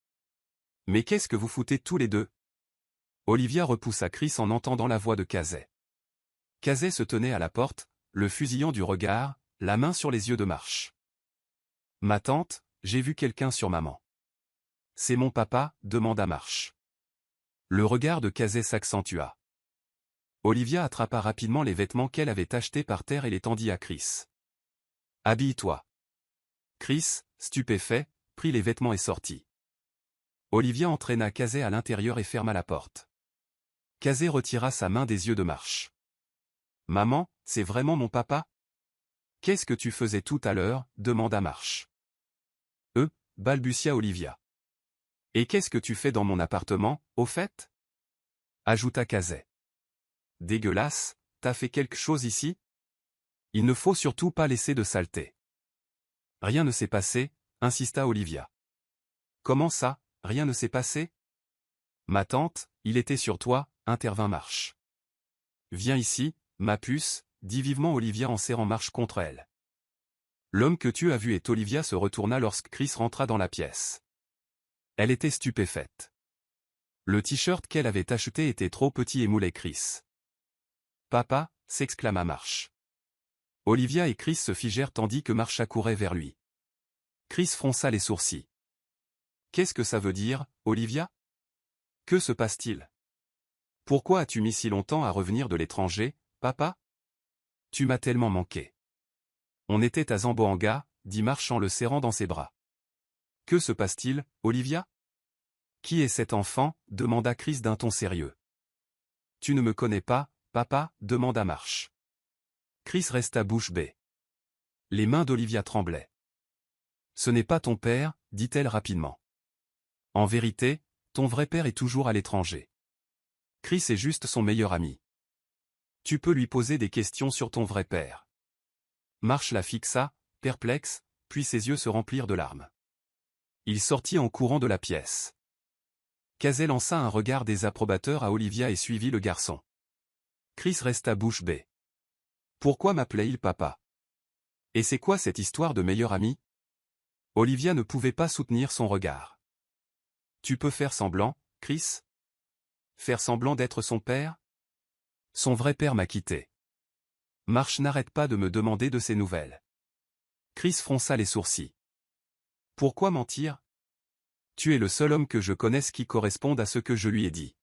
Mais qu'est-ce que vous foutez tous les deux ?» Olivia repoussa Chris en entendant la voix de Casey. Casey se tenait à la porte, le fusillant du regard, la main sur les yeux de Marsh. « Ma tante, j'ai vu quelqu'un sur maman. »« C'est mon papa ?» demanda Marsh. Le regard de Casey s'accentua. Olivia attrapa rapidement les vêtements qu'elle avait achetés par terre et les tendit à Chris. « Habille-toi. » Chris, stupéfait, prit les vêtements et sortit. Olivia entraîna Casey à l'intérieur et ferma la porte. Casey retira sa main des yeux de Marsh. « Maman, c'est vraiment mon papa ?»« Qu'est-ce que tu faisais tout à l'heure ?» demanda Marsh. « balbutia Olivia. « Et qu'est-ce que tu fais dans mon appartement, au fait ?» ajouta Casey. « Dégueulasse, t'as fait quelque chose ici ? Il ne faut surtout pas laisser de saleté. »« Rien ne s'est passé, » insista Olivia. « Comment ça, rien ne s'est passé ? » « Ma tante, il était sur toi, » intervint Marsh. « Viens ici, ma puce, » dit vivement Olivia en serrant Marsh contre elle. « L'homme que tu as vu » et Olivia se retourna lorsque Chris rentra dans la pièce. Elle était stupéfaite. Le t-shirt qu'elle avait acheté était trop petit et moulait Chris. « Papa » s'exclama Marsh. Olivia et Chris se figèrent tandis que Marsh accourait vers lui. Chris fronça les sourcils. « Qu'est-ce que ça veut dire, Olivia ? Que se passe-t-il ? Pourquoi as-tu mis si longtemps à revenir de l'étranger, papa ? Tu m'as tellement manqué. On était à Zamboanga, dit Marsh en le serrant dans ses bras. Que se passe-t-il, Olivia? Qui est cet enfant? Demanda Chris d'un ton sérieux. Tu ne me connais pas, papa? Demanda Marsh. Chris resta bouche bée. Les mains d'Olivia tremblaient. Ce n'est pas ton père, dit-elle rapidement. En vérité, ton vrai père est toujours à l'étranger. Chris est juste son meilleur ami. Tu peux lui poser des questions sur ton vrai père. Marsh la fixa, perplexe, puis ses yeux se remplirent de larmes. Il sortit en courant de la pièce. Casey lança un regard désapprobateur à Olivia et suivit le garçon. Chris resta bouche bée. Pourquoi m'appelait-il papa? Et c'est quoi cette histoire de meilleur ami? Olivia ne pouvait pas soutenir son regard. Tu peux faire semblant, Chris? Faire semblant d'être son père? Son vrai père m'a quitté. Marsh n'arrête pas de me demander de ses nouvelles. Chris fronça les sourcils. Pourquoi mentir? Tu es le seul homme que je connaisse qui corresponde à ce que je lui ai dit.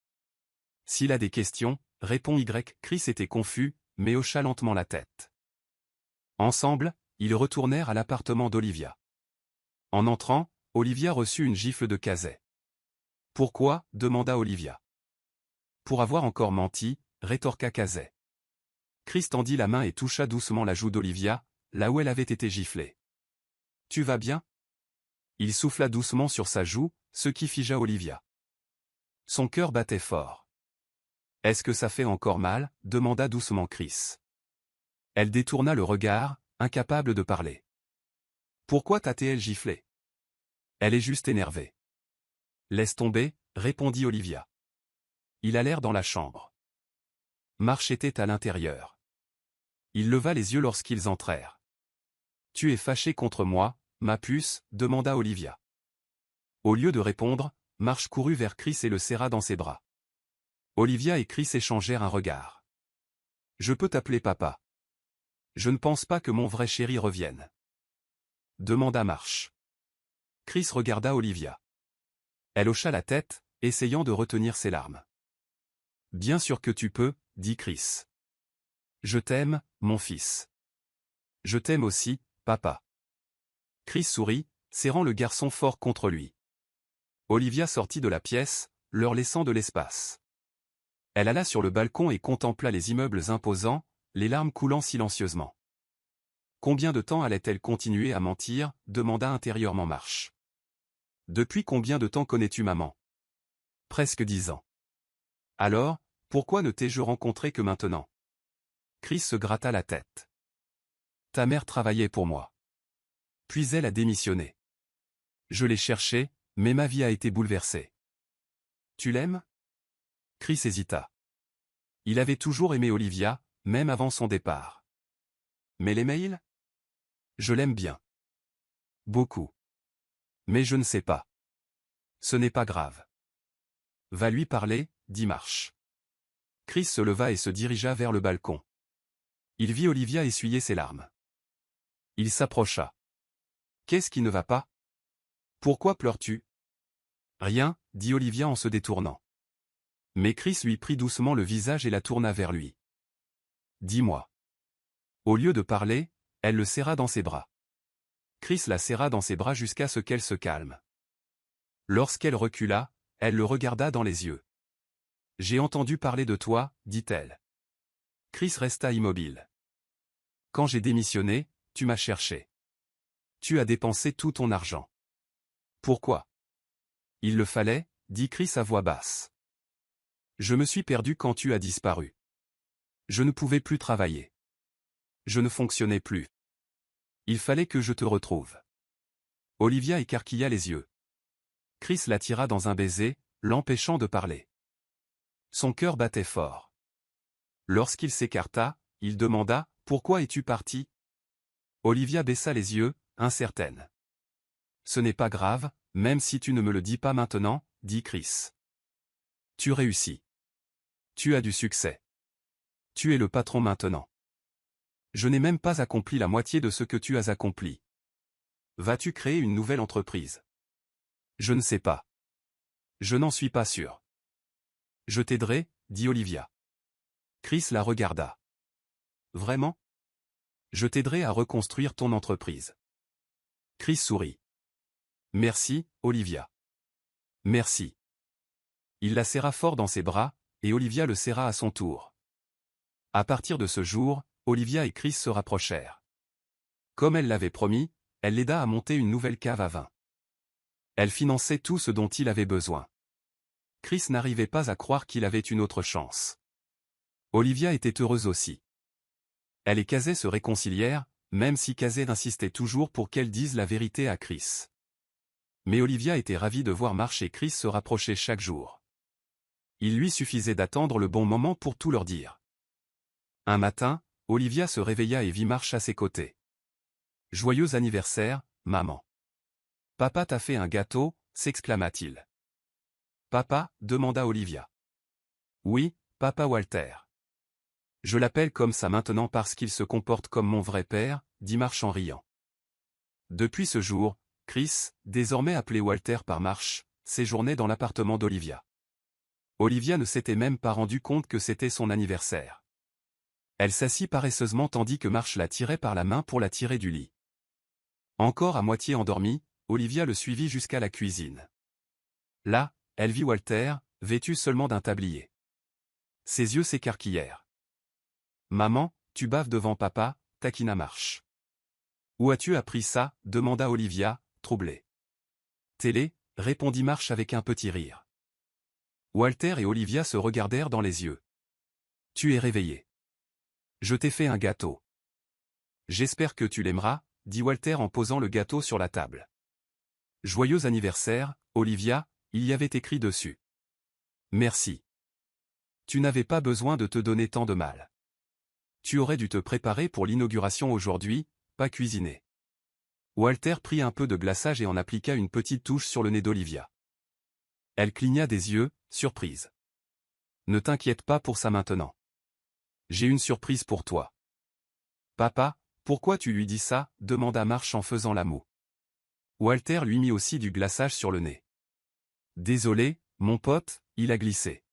S'il a des questions, répond Y. Chris était confus, mais hocha lentement la tête. Ensemble, ils retournèrent à l'appartement d'Olivia. En entrant, Olivia reçut une gifle de Casey. Pourquoi? Demanda Olivia. Pour avoir encore menti, rétorqua Casey. Chris tendit la main et toucha doucement la joue d'Olivia, là où elle avait été giflée. Tu vas bien? Il souffla doucement sur sa joue, ce qui figea Olivia. Son cœur battait fort. Est-ce que ça fait encore mal? Demanda doucement Chris. Elle détourna le regard, incapable de parler. Pourquoi t'a-t-elle giflé? Elle est juste énervée. Laisse tomber, répondit Olivia. Il allèrent dans la chambre. Marsh était à l'intérieur. Il leva les yeux lorsqu'ils entrèrent. Tu es fâché contre moi, ma puce? Demanda Olivia. Au lieu de répondre, Marsh courut vers Chris et le serra dans ses bras. Olivia et Chris échangèrent un regard. Je peux t'appeler papa. Je ne pense pas que mon vrai chéri revienne. Demanda Marsh. Chris regarda Olivia. Elle hocha la tête, essayant de retenir ses larmes. Bien sûr que tu peux, dit Chris. Je t'aime, mon fils. Je t'aime aussi, papa. Chris sourit, serrant le garçon fort contre lui. Olivia sortit de la pièce, leur laissant de l'espace. Elle alla sur le balcon et contempla les immeubles imposants, les larmes coulant silencieusement. Combien de temps allait-elle continuer à mentir? Demanda intérieurement Marsh. Depuis combien de temps connais-tu maman? Presque 10 ans. Alors, pourquoi ne t'ai-je rencontré que maintenant? Chris se gratta la tête. Ta mère travaillait pour moi. Puis elle a démissionné. Je l'ai cherchée, mais ma vie a été bouleversée. Tu l'aimes? Chris hésita. Il avait toujours aimé Olivia, même avant son départ. Mais l'aimait-il? Je l'aime bien. Beaucoup. Mais je ne sais pas. Ce n'est pas grave. Va lui parler, dit Marsh. Chris se leva et se dirigea vers le balcon. Il vit Olivia essuyer ses larmes. Il s'approcha. Qu'est-ce qui ne va pas? Pourquoi pleures-tu? Rien, dit Olivia en se détournant. Mais Chris lui prit doucement le visage et la tourna vers lui. Dis-moi. Au lieu de parler, elle le serra dans ses bras. Chris la serra dans ses bras jusqu'à ce qu'elle se calme. Lorsqu'elle recula, elle le regarda dans les yeux. J'ai entendu parler de toi, dit-elle. Chris resta immobile. Quand j'ai démissionné, tu m'as cherché. Tu as dépensé tout ton argent. Pourquoi? Il le fallait, dit Chris à voix basse. Je me suis perdu quand tu as disparu. Je ne pouvais plus travailler. Je ne fonctionnais plus. Il fallait que je te retrouve. Olivia écarquilla les yeux. Chris l'attira dans un baiser, l'empêchant de parler. Son cœur battait fort. Lorsqu'il s'écarta, il demanda « Pourquoi es-tu parti ?» Olivia baissa les yeux, incertaine. « Ce n'est pas grave, même si tu ne me le dis pas maintenant, » dit Chris. « Tu réussis. Tu as du succès. Tu es le patron maintenant. Je n'ai même pas accompli la moitié de ce que tu as accompli. Vas-tu créer une nouvelle entreprise? Je ne sais pas. Je n'en suis pas sûr. Je t'aiderai, dit Olivia. Chris la regarda. Vraiment? Je t'aiderai à reconstruire ton entreprise. Chris sourit. Merci, Olivia. Merci. Il la serra fort dans ses bras, et Olivia le serra à son tour. À partir de ce jour, Olivia et Chris se rapprochèrent. Comme elle l'avait promis, elle l'aida à monter une nouvelle cave à vin. Elle finançait tout ce dont il avait besoin. Chris n'arrivait pas à croire qu'il avait une autre chance. Olivia était heureuse aussi. Elle et Casey se réconcilièrent, même si Casey insistait toujours pour qu'elle dise la vérité à Chris. Mais Olivia était ravie de voir Marsh et Chris se rapprocher chaque jour. Il lui suffisait d'attendre le bon moment pour tout leur dire. Un matin, Olivia se réveilla et vit Marsh à ses côtés. « Joyeux anniversaire, maman. »« Papa t'a fait un gâteau » s'exclama-t-il. « Papa » demanda Olivia. « Oui, papa Walter. »« Je l'appelle comme ça maintenant parce qu'il se comporte comme mon vrai père » dit Marsh en riant. Depuis ce jour, Chris, désormais appelé Walter par Marsh, séjournait dans l'appartement d'Olivia. Olivia ne s'était même pas rendu compte que c'était son anniversaire. Elle s'assit paresseusement tandis que Marsh la tirait par la main pour la tirer du lit. Encore à moitié endormie, Olivia le suivit jusqu'à la cuisine. Là, elle vit Walter, vêtu seulement d'un tablier. Ses yeux s'écarquillèrent. « Maman, tu baves devant papa » taquina Marsh. « Où as-tu appris ça » demanda Olivia, troublée. « Télé » répondit Marsh avec un petit rire. Walter et Olivia se regardèrent dans les yeux. « Tu es réveillé. Je t'ai fait un gâteau. J'espère que tu l'aimeras, dit Walter en posant le gâteau sur la table. Joyeux anniversaire, Olivia, il y avait écrit dessus. Merci. Tu n'avais pas besoin de te donner tant de mal. Tu aurais dû te préparer pour l'inauguration aujourd'hui, pas cuisiner. Walter prit un peu de glaçage et en appliqua une petite touche sur le nez d'Olivia. Elle cligna des yeux, surprise. Ne t'inquiète pas pour ça maintenant. J'ai une surprise pour toi. Papa, pourquoi tu lui dis ça demanda Marsh en faisant la moue. Walter lui mit aussi du glaçage sur le nez. Désolé, mon pote, il a glissé.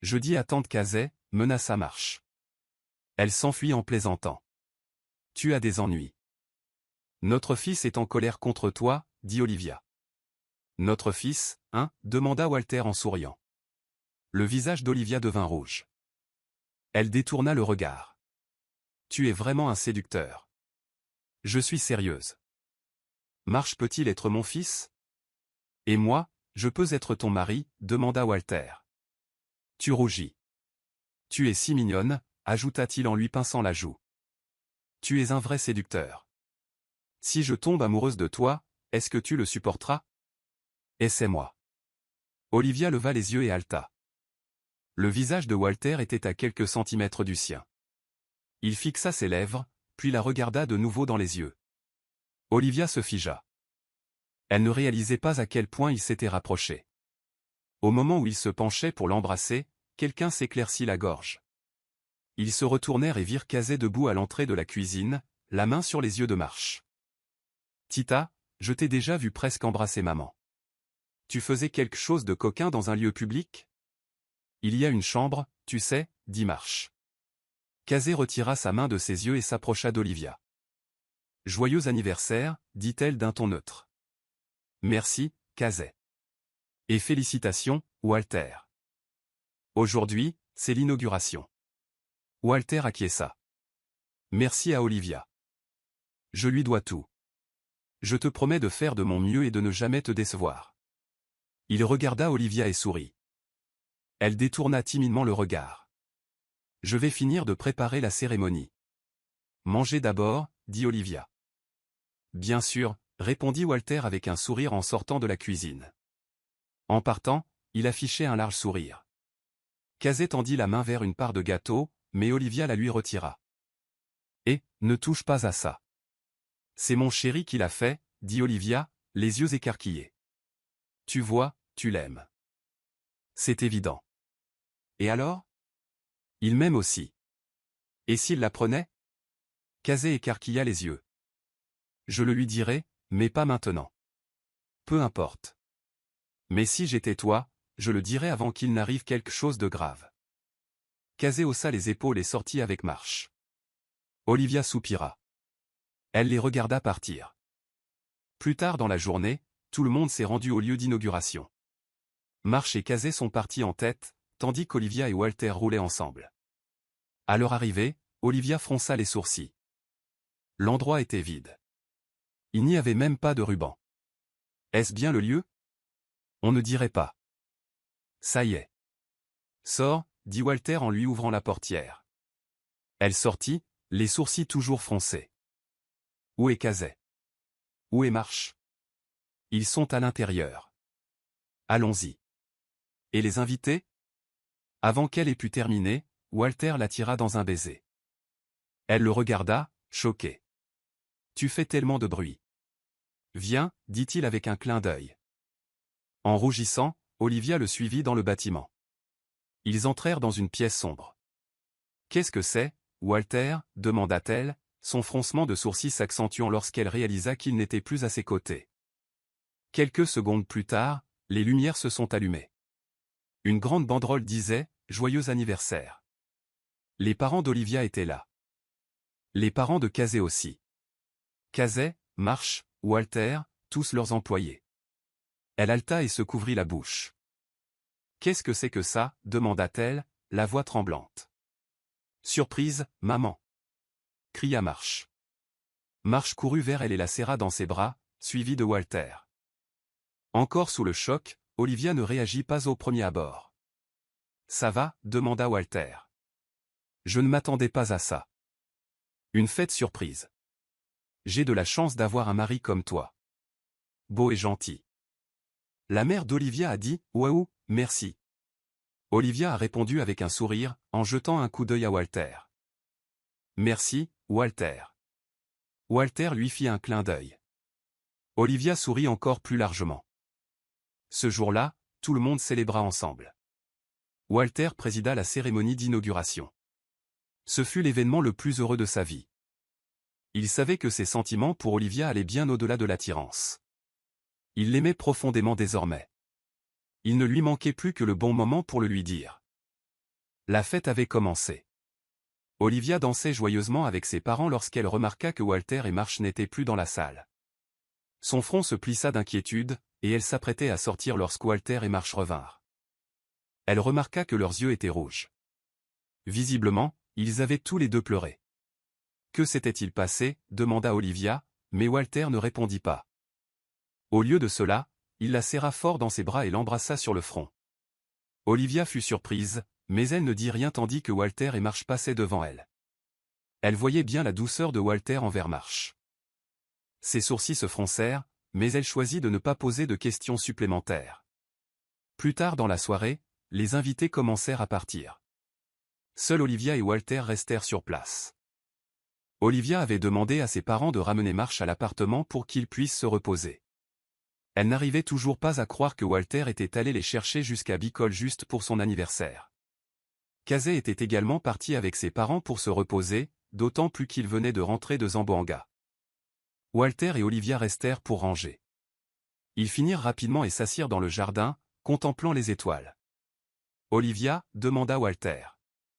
Je dis à tante Casey, menaça Marsh. Elle s'enfuit en plaisantant. Tu as des ennuis. Notre fils est en colère contre toi, dit Olivia. Notre fils, hein demanda Walter en souriant. Le visage d'Olivia devint rouge. Elle détourna le regard. Tu es vraiment un séducteur. Je suis sérieuse. Marsh peut-il être mon fils? Et moi, je peux être ton mari, demanda Walter. Tu rougis. Tu es si mignonne, ajouta-t-il en lui pinçant la joue. Tu es un vrai séducteur. Si je tombe amoureuse de toi, est-ce que tu le supporteras? Essaie-moi. Olivia leva les yeux et haleta. Le visage de Walter était à quelques centimètres du sien. Il fixa ses lèvres, puis la regarda de nouveau dans les yeux. Olivia se figea. Elle ne réalisait pas à quel point il s'était rapproché. Au moment où il se penchait pour l'embrasser, quelqu'un s'éclaircit la gorge. Ils se retournèrent et virent Casey debout à l'entrée de la cuisine, la main sur les yeux de Marsh. Tita, je t'ai déjà vu presque embrasser maman. Tu faisais quelque chose de coquin dans un lieu public? Il y a une chambre, tu sais, dit Marsh. Casey retira sa main de ses yeux et s'approcha d'Olivia. Joyeux anniversaire, dit-elle d'un ton neutre. Merci, Casey. Et félicitations, Walter. Aujourd'hui, c'est l'inauguration. Walter acquiesça. Merci à Olivia. Je lui dois tout. Je te promets de faire de mon mieux et de ne jamais te décevoir. Il regarda Olivia et sourit. Elle détourna timidement le regard. Je vais finir de préparer la cérémonie. Mangez d'abord, dit Olivia. Bien sûr, répondit Walter avec un sourire en sortant de la cuisine. En partant, il affichait un large sourire. Casey tendit la main vers une part de gâteau, mais Olivia la lui retira. Et, ne touche pas à ça. C'est mon chéri qui l'a fait, dit Olivia, les yeux écarquillés. Tu vois, tu l'aimes. C'est évident. Et alors? Il m'aime aussi. Et s'il la prenait? Casey écarquilla les yeux. Je le lui dirai, mais pas maintenant. Peu importe. Mais si j'étais toi, je le dirais avant qu'il n'arrive quelque chose de grave. Casey haussa les épaules et sortit avec Marsh. Olivia soupira. Elle les regarda partir. Plus tard dans la journée, tout le monde s'est rendu au lieu d'inauguration. Marsh et Casey sont partis en tête, tandis qu'Olivia et Walter roulaient ensemble. À leur arrivée, Olivia fronça les sourcils. L'endroit était vide. Il n'y avait même pas de ruban. Est-ce bien le lieu? On ne dirait pas. Ça y est. Sors, dit Walter en lui ouvrant la portière. Elle sortit, les sourcils toujours froncés. Où est Casey? Où est Marsh? Ils sont à l'intérieur. Allons-y. Et les invités? Avant qu'elle ait pu terminer, Walter l'attira dans un baiser. Elle le regarda, choquée. Tu fais tellement de bruit. Viens, dit-il avec un clin d'œil. En rougissant, Olivia le suivit dans le bâtiment. Ils entrèrent dans une pièce sombre. Qu'est-ce que c'est, Walter? Demanda-t-elle, son froncement de sourcils s'accentuant lorsqu'elle réalisa qu'il n'était plus à ses côtés. Quelques secondes plus tard, les lumières se sont allumées. Une grande banderole disait « Joyeux anniversaire ». Les parents d'Olivia étaient là. Les parents de Casey aussi. Casey, Marsh, Walter, tous leurs employés. Elle haleta et se couvrit la bouche. « Qu'est-ce que c'est que ça? Demanda-t-elle, la voix tremblante. « Surprise, maman !» cria Marsh. Marsh courut vers elle et la serra dans ses bras, suivi de Walter. Encore sous le choc, Olivia ne réagit pas au premier abord. « Ça va? Demanda Walter. « Je ne m'attendais pas à ça. Une fête surprise. J'ai de la chance d'avoir un mari comme toi. Beau et gentil. » La mère d'Olivia a dit « Waouh, merci. » Olivia a répondu avec un sourire, en jetant un coup d'œil à Walter. « Merci, Walter. » Walter lui fit un clin d'œil. Olivia sourit encore plus largement. Ce jour-là, tout le monde célébra ensemble. Walter présida la cérémonie d'inauguration. Ce fut l'événement le plus heureux de sa vie. Il savait que ses sentiments pour Olivia allaient bien au-delà de l'attirance. Il l'aimait profondément désormais. Il ne lui manquait plus que le bon moment pour le lui dire. La fête avait commencé. Olivia dansait joyeusement avec ses parents lorsqu'elle remarqua que Walter et Marsh n'étaient plus dans la salle. Son front se plissa d'inquiétude, et elle s'apprêtait à sortir lorsque Walter et Marsh revinrent. Elle remarqua que leurs yeux étaient rouges. Visiblement, ils avaient tous les deux pleuré. Que s'était-il passé? Demanda Olivia, mais Walter ne répondit pas. Au lieu de cela, il la serra fort dans ses bras et l'embrassa sur le front. Olivia fut surprise, mais elle ne dit rien tandis que Walter et Marsh passaient devant elle. Elle voyait bien la douceur de Walter envers Marsh. Ses sourcils se froncèrent, mais elle choisit de ne pas poser de questions supplémentaires. Plus tard dans la soirée, les invités commencèrent à partir. Seuls Olivia et Walter restèrent sur place. Olivia avait demandé à ses parents de ramener Marsh à l'appartement pour qu'ils puissent se reposer. Elle n'arrivait toujours pas à croire que Walter était allé les chercher jusqu'à Bicol juste pour son anniversaire. Casey était également parti avec ses parents pour se reposer, d'autant plus qu'il venait de rentrer de Zamboanga. Walter et Olivia restèrent pour ranger. Ils finirent rapidement et s'assirent dans le jardin, contemplant les étoiles. « Olivia » demanda Walter.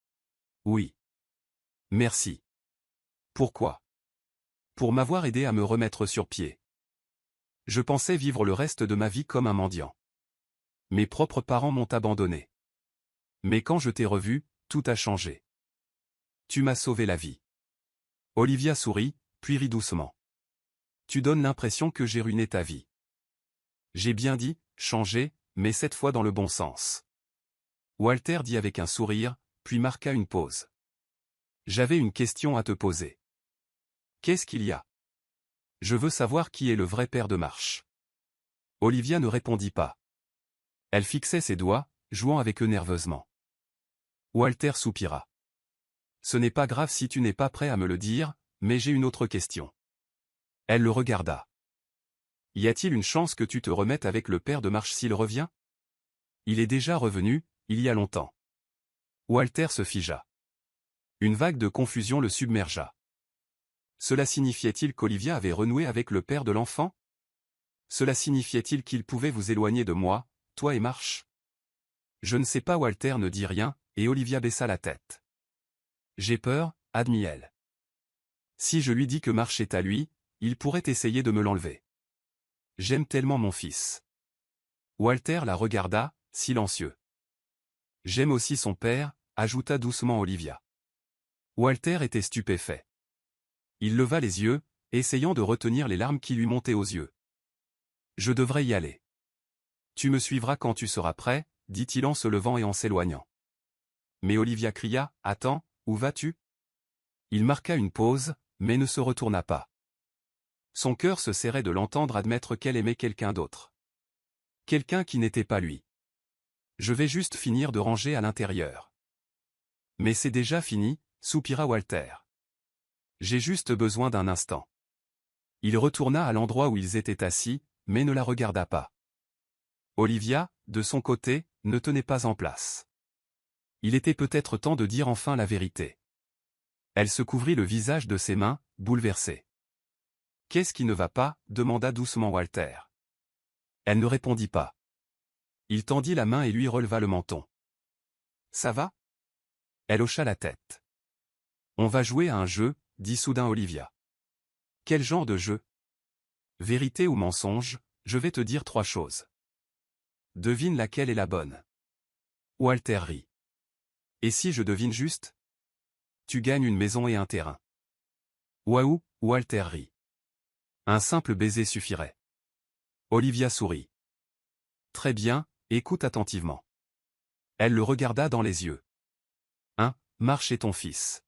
« Oui. »« Merci. »« Pourquoi ?»« Pour m'avoir aidé à me remettre sur pied. Je pensais vivre le reste de ma vie comme un mendiant. Mes propres parents m'ont abandonné. Mais quand je t'ai revu, tout a changé. Tu m'as sauvé la vie. » Olivia sourit, puis rit doucement. « Tu donnes l'impression que j'ai ruiné ta vie. » J'ai bien dit, changer, mais cette fois dans le bon sens. Walter dit avec un sourire, puis marqua une pause. J'avais une question à te poser. Qu'est-ce qu'il y a? Je veux savoir qui est le vrai père de Marsh. Olivia ne répondit pas. Elle fixait ses doigts, jouant avec eux nerveusement. Walter soupira. Ce n'est pas grave si tu n'es pas prêt à me le dire, mais j'ai une autre question. Elle le regarda. Y a-t-il une chance que tu te remettes avec le père de Marsh s'il revient? Il est déjà revenu, il y a longtemps. Walter se figea. Une vague de confusion le submergea. Cela signifiait-il qu'Olivia avait renoué avec le père de l'enfant? Cela signifiait-il qu'il pouvait vous éloigner de moi, toi et Marsh? Je ne sais pas. Walter ne dit rien, et Olivia baissa la tête. J'ai peur, admit-elle. Si je lui dis que Marsh est à lui, il pourrait essayer de me l'enlever. J'aime tellement mon fils. Walter la regarda, silencieux. J'aime aussi son père, ajouta doucement Olivia. Walter était stupéfait. Il leva les yeux, essayant de retenir les larmes qui lui montaient aux yeux. Je devrais y aller. Tu me suivras quand tu seras prêt, dit-il en se levant et en s'éloignant. Mais Olivia cria, attends, où vas-tu? Il marqua une pause, mais ne se retourna pas. Son cœur se serrait de l'entendre admettre qu'elle aimait quelqu'un d'autre. Quelqu'un qui n'était pas lui. Je vais juste finir de ranger à l'intérieur. Mais c'est déjà fini, soupira Walter. J'ai juste besoin d'un instant. Il retourna à l'endroit où ils étaient assis, mais ne la regarda pas. Olivia, de son côté, ne tenait pas en place. Il était peut-être temps de dire enfin la vérité. Elle se couvrit le visage de ses mains, bouleversée. « Qu'est-ce qui ne va pas ?» demanda doucement Walter. Elle ne répondit pas. Il tendit la main et lui releva le menton. « Ça va ?» Elle hocha la tête. « On va jouer à un jeu, » dit soudain Olivia. « Quel genre de jeu ? Vérité ou mensonge, je vais te dire 3 choses. Devine laquelle est la bonne. » Walter rit. « Et si je devine juste ? Tu gagnes une maison et un terrain. » Waouh, Walter rit. Un simple baiser suffirait. Olivia sourit. Très bien, écoute attentivement. Elle le regarda dans les yeux. 1. Marche chez ton fils.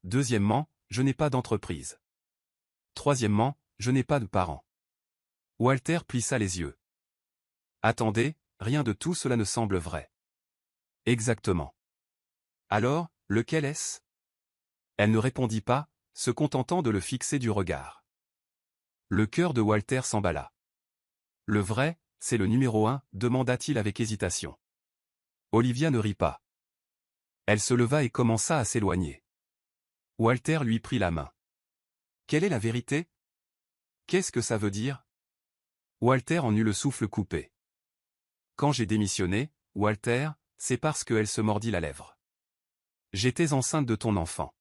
Deuxièmement, je n'ai pas d'entreprise. Troisièmement, je n'ai pas de parents. Walter plissa les yeux. Attendez, rien de tout cela ne semble vrai. Exactement. Alors, lequel est-ce ? Elle ne répondit pas, se contentant de le fixer du regard. Le cœur de Walter s'emballa. Le vrai, c'est le numéro 1, demanda-t-il avec hésitation. Olivia ne rit pas. Elle se leva et commença à s'éloigner. Walter lui prit la main. Quelle est la vérité ? Qu'est-ce que ça veut dire ? Walter en eut le souffle coupé. Quand j'ai démissionné, Walter, c'est parce qu'elle se mordit la lèvre. J'étais enceinte de ton enfant.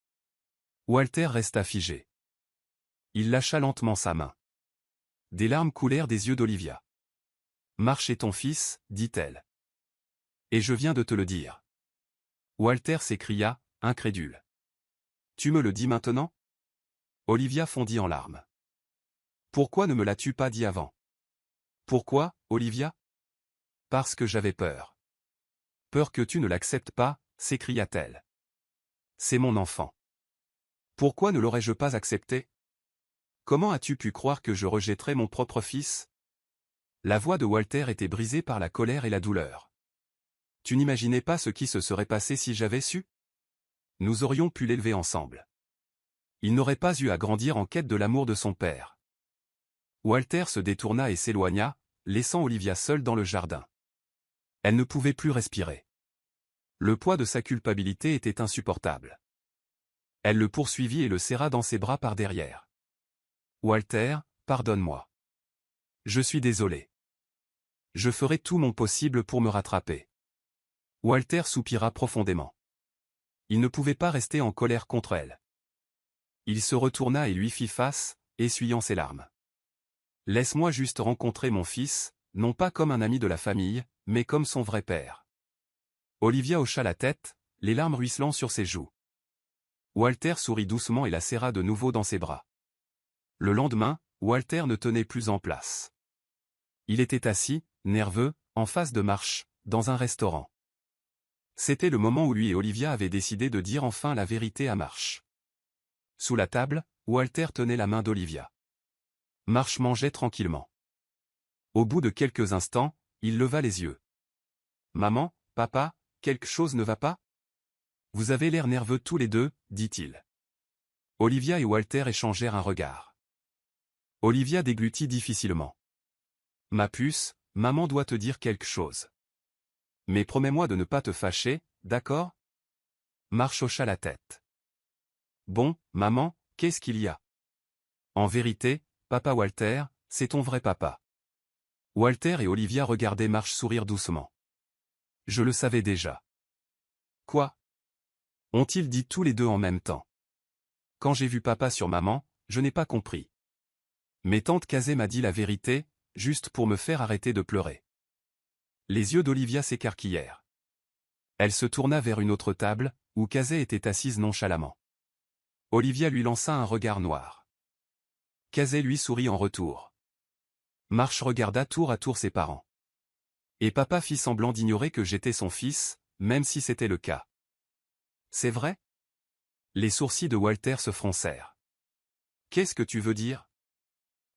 Walter resta figé. Il lâcha lentement sa main. Des larmes coulèrent des yeux d'Olivia. Marche chez ton fils, dit-elle. Et je viens de te le dire. Walter s'écria, incrédule. Tu me le dis maintenant ? Olivia fondit en larmes. Pourquoi ne me l'as-tu pas dit avant ? Pourquoi, Olivia ? Parce que j'avais peur. Peur que tu ne l'acceptes pas, s'écria-t-elle. C'est mon enfant. Pourquoi ne l'aurais-je pas accepté ? Comment as-tu pu croire que je rejetterais mon propre fils ? La voix de Walter était brisée par la colère et la douleur. Tu n'imaginais pas ce qui se serait passé si j'avais su ? Nous aurions pu l'élever ensemble. Il n'aurait pas eu à grandir en quête de l'amour de son père. Walter se détourna et s'éloigna, laissant Olivia seule dans le jardin. Elle ne pouvait plus respirer. Le poids de sa culpabilité était insupportable. Elle le poursuivit et le serra dans ses bras par derrière. « Walter, pardonne-moi. Je suis désolé. Je ferai tout mon possible pour me rattraper. » Walter soupira profondément. Il ne pouvait pas rester en colère contre elle. Il se retourna et lui fit face, essuyant ses larmes. « Laisse-moi juste rencontrer mon fils, non pas comme un ami de la famille, mais comme son vrai père. » Olivia hocha la tête, les larmes ruisselant sur ses joues. Walter sourit doucement et la serra de nouveau dans ses bras. Le lendemain, Walter ne tenait plus en place. Il était assis, nerveux, en face de Marsh, dans un restaurant. C'était le moment où lui et Olivia avaient décidé de dire enfin la vérité à Marsh. Sous la table, Walter tenait la main d'Olivia. Marsh mangeait tranquillement. Au bout de quelques instants, il leva les yeux. « Maman, papa, quelque chose ne va pas ? Vous avez l'air nerveux tous les deux, dit-il. » Olivia et Walter échangèrent un regard. Olivia déglutit difficilement. « Ma puce, maman doit te dire quelque chose. Mais promets-moi de ne pas te fâcher, d'accord ?» Marsh hocha la tête. « Bon, maman, qu'est-ce qu'il y a ? En vérité, papa Walter, c'est ton vrai papa. » Walter et Olivia regardaient Marsh sourire doucement. « Je le savais déjà. » Quoi ? Ont-ils dit tous les deux en même temps. Quand j'ai vu papa sur maman, je n'ai pas compris. Mais tante Kazé m'a dit la vérité, juste pour me faire arrêter de pleurer. Les yeux d'Olivia s'écarquillèrent. Elle se tourna vers une autre table, où Kazé était assise nonchalamment. Olivia lui lança un regard noir. Kazé lui sourit en retour. Marche regarda tour à tour ses parents. Et papa fit semblant d'ignorer que j'étais son fils, même si c'était le cas. C'est vrai? Les sourcils de Walter se froncèrent. Qu'est-ce que tu veux dire?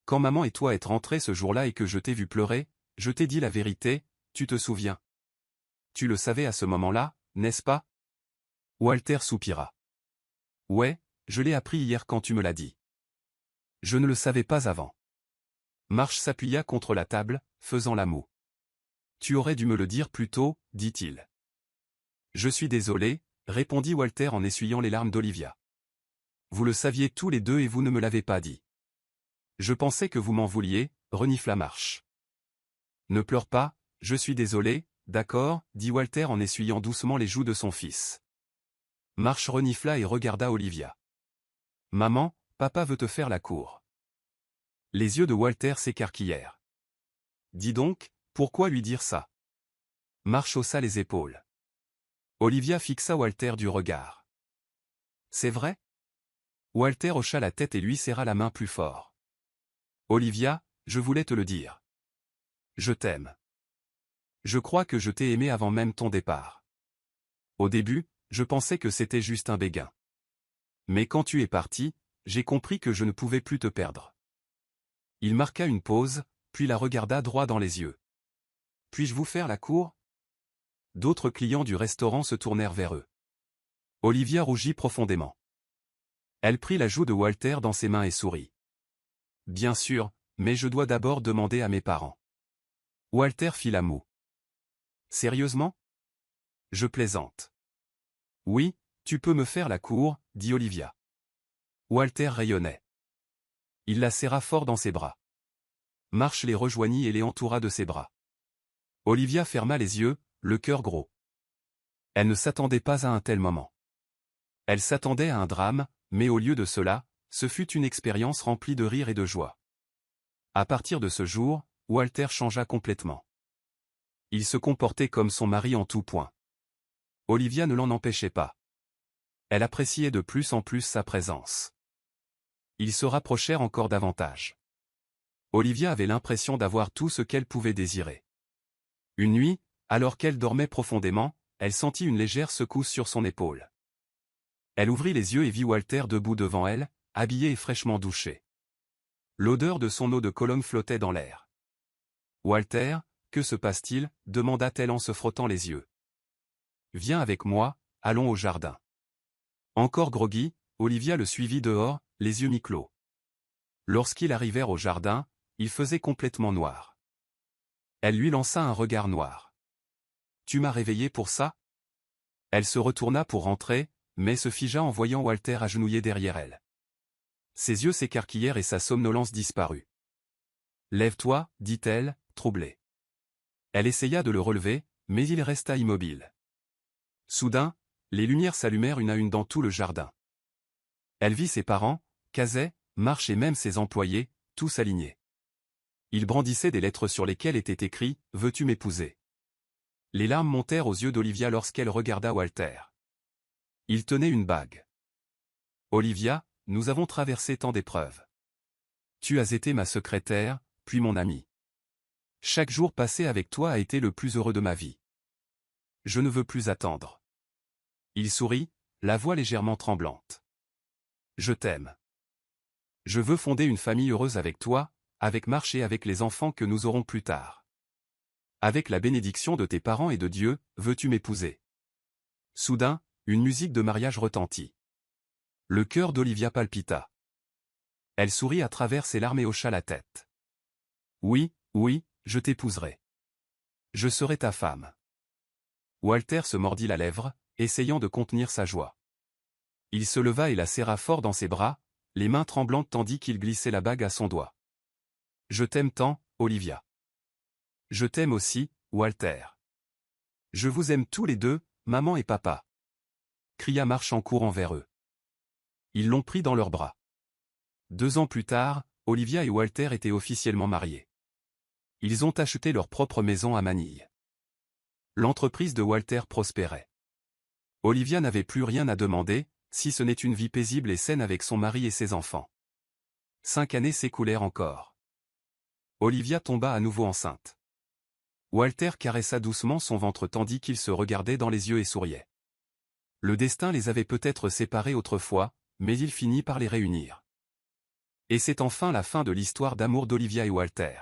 Quand maman et toi êtes rentrés ce jour-là et que je t'ai vu pleurer, je t'ai dit la vérité, tu te souviens? Tu le savais à ce moment-là, n'est-ce pas? Walter soupira. Ouais, je l'ai appris hier quand tu me l'as dit. Je ne le savais pas avant. Marche s'appuya contre la table, faisant la moue. Tu aurais dû me le dire plus tôt, dit-il. Je suis désolé, répondit Walter en essuyant les larmes d'Olivia. Vous le saviez tous les deux et vous ne me l'avez pas dit. Je pensais que vous m'en vouliez, renifla Marche. Ne pleure pas, je suis désolé, d'accord, dit Walter en essuyant doucement les joues de son fils. Marche renifla et regarda Olivia. Maman, papa veut te faire la cour. Les yeux de Walter s'écarquillèrent. Dis donc, pourquoi lui dire ça? Marche haussa les épaules. Olivia fixa Walter du regard. C'est vrai? Walter hocha la tête et lui serra la main plus fort. Olivia, je voulais te le dire. Je t'aime. Je crois que je t'ai aimé avant même ton départ. Au début, je pensais que c'était juste un béguin. Mais quand tu es parti, j'ai compris que je ne pouvais plus te perdre. Il marqua une pause, puis la regarda droit dans les yeux. Puis-je vous faire la cour? D'autres clients du restaurant se tournèrent vers eux. Olivia rougit profondément. Elle prit la joue de Walter dans ses mains et sourit. Bien sûr, mais je dois d'abord demander à mes parents. Walter fit la moue. Sérieusement? Je plaisante. Oui, tu peux me faire la cour, dit Olivia. Walter rayonnait. Il la serra fort dans ses bras. Marche les rejoignit et les entoura de ses bras. Olivia ferma les yeux, le cœur gros. Elle ne s'attendait pas à un tel moment. Elle s'attendait à un drame, mais au lieu de cela, ce fut une expérience remplie de rire et de joie. À partir de ce jour, Walter changea complètement. Il se comportait comme son mari en tout point. Olivia ne l'en empêchait pas. Elle appréciait de plus en plus sa présence. Ils se rapprochèrent encore davantage. Olivia avait l'impression d'avoir tout ce qu'elle pouvait désirer. Une nuit, alors qu'elle dormait profondément, elle sentit une légère secousse sur son épaule. Elle ouvrit les yeux et vit Walter debout devant elle, habillé et fraîchement douché. L'odeur de son eau de Cologne flottait dans l'air. « Walter, que se passe-t-il » demanda-t-elle en se frottant les yeux. « Viens avec moi, allons au jardin. » Encore groggy, Olivia le suivit dehors, les yeux mi-clos. Lorsqu'ils arrivèrent au jardin, il faisait complètement noir. Elle lui lança un regard noir. « Tu m'as réveillé pour ça ?» Elle se retourna pour rentrer, mais se figea en voyant Walter agenouillé derrière elle. Ses yeux s'écarquillèrent et sa somnolence disparut. « Lève-toi, dit-elle, troublée. Elle essaya de le relever, mais il resta immobile. Soudain, les lumières s'allumèrent une à une dans tout le jardin. Elle vit ses parents, Kazé, Marche et même ses employés, tous alignés. Ils brandissaient des lettres sur lesquelles était écrit « Veux-tu m'épouser ?» Les larmes montèrent aux yeux d'Olivia lorsqu'elle regarda Walter. Il tenait une bague. « Olivia, nous avons traversé tant d'épreuves. Tu as été ma secrétaire, puis mon amie. Chaque jour passé avec toi a été le plus heureux de ma vie. Je ne veux plus attendre. » Il sourit, la voix légèrement tremblante. « Je t'aime. Je veux fonder une famille heureuse avec toi, avec Marche et avec les enfants que nous aurons plus tard. Avec la bénédiction de tes parents et de Dieu, veux-tu m'épouser ?» Soudain, une musique de mariage retentit. Le cœur d'Olivia palpita. Elle sourit à travers ses larmes et hocha la tête. « Oui, oui, je t'épouserai. Je serai ta femme. » Walter se mordit la lèvre, essayant de contenir sa joie. Il se leva et la serra fort dans ses bras, les mains tremblantes tandis qu'il glissait la bague à son doigt. « Je t'aime tant, Olivia. Je t'aime aussi, Walter. Je vous aime tous les deux, maman et papa. » cria Marche en courant vers eux. Ils l'ont pris dans leurs bras. 2 ans plus tard, Olivia et Walter étaient officiellement mariés. Ils ont acheté leur propre maison à Manille. L'entreprise de Walter prospérait. Olivia n'avait plus rien à demander, si ce n'est une vie paisible et saine avec son mari et ses enfants. 5 années s'écoulèrent encore. Olivia tomba à nouveau enceinte. Walter caressa doucement son ventre tandis qu'il se regardait dans les yeux et souriait. Le destin les avait peut-être séparés autrefois, mais il finit par les réunir. Et c'est enfin la fin de l'histoire d'amour d'Olivia et Walter.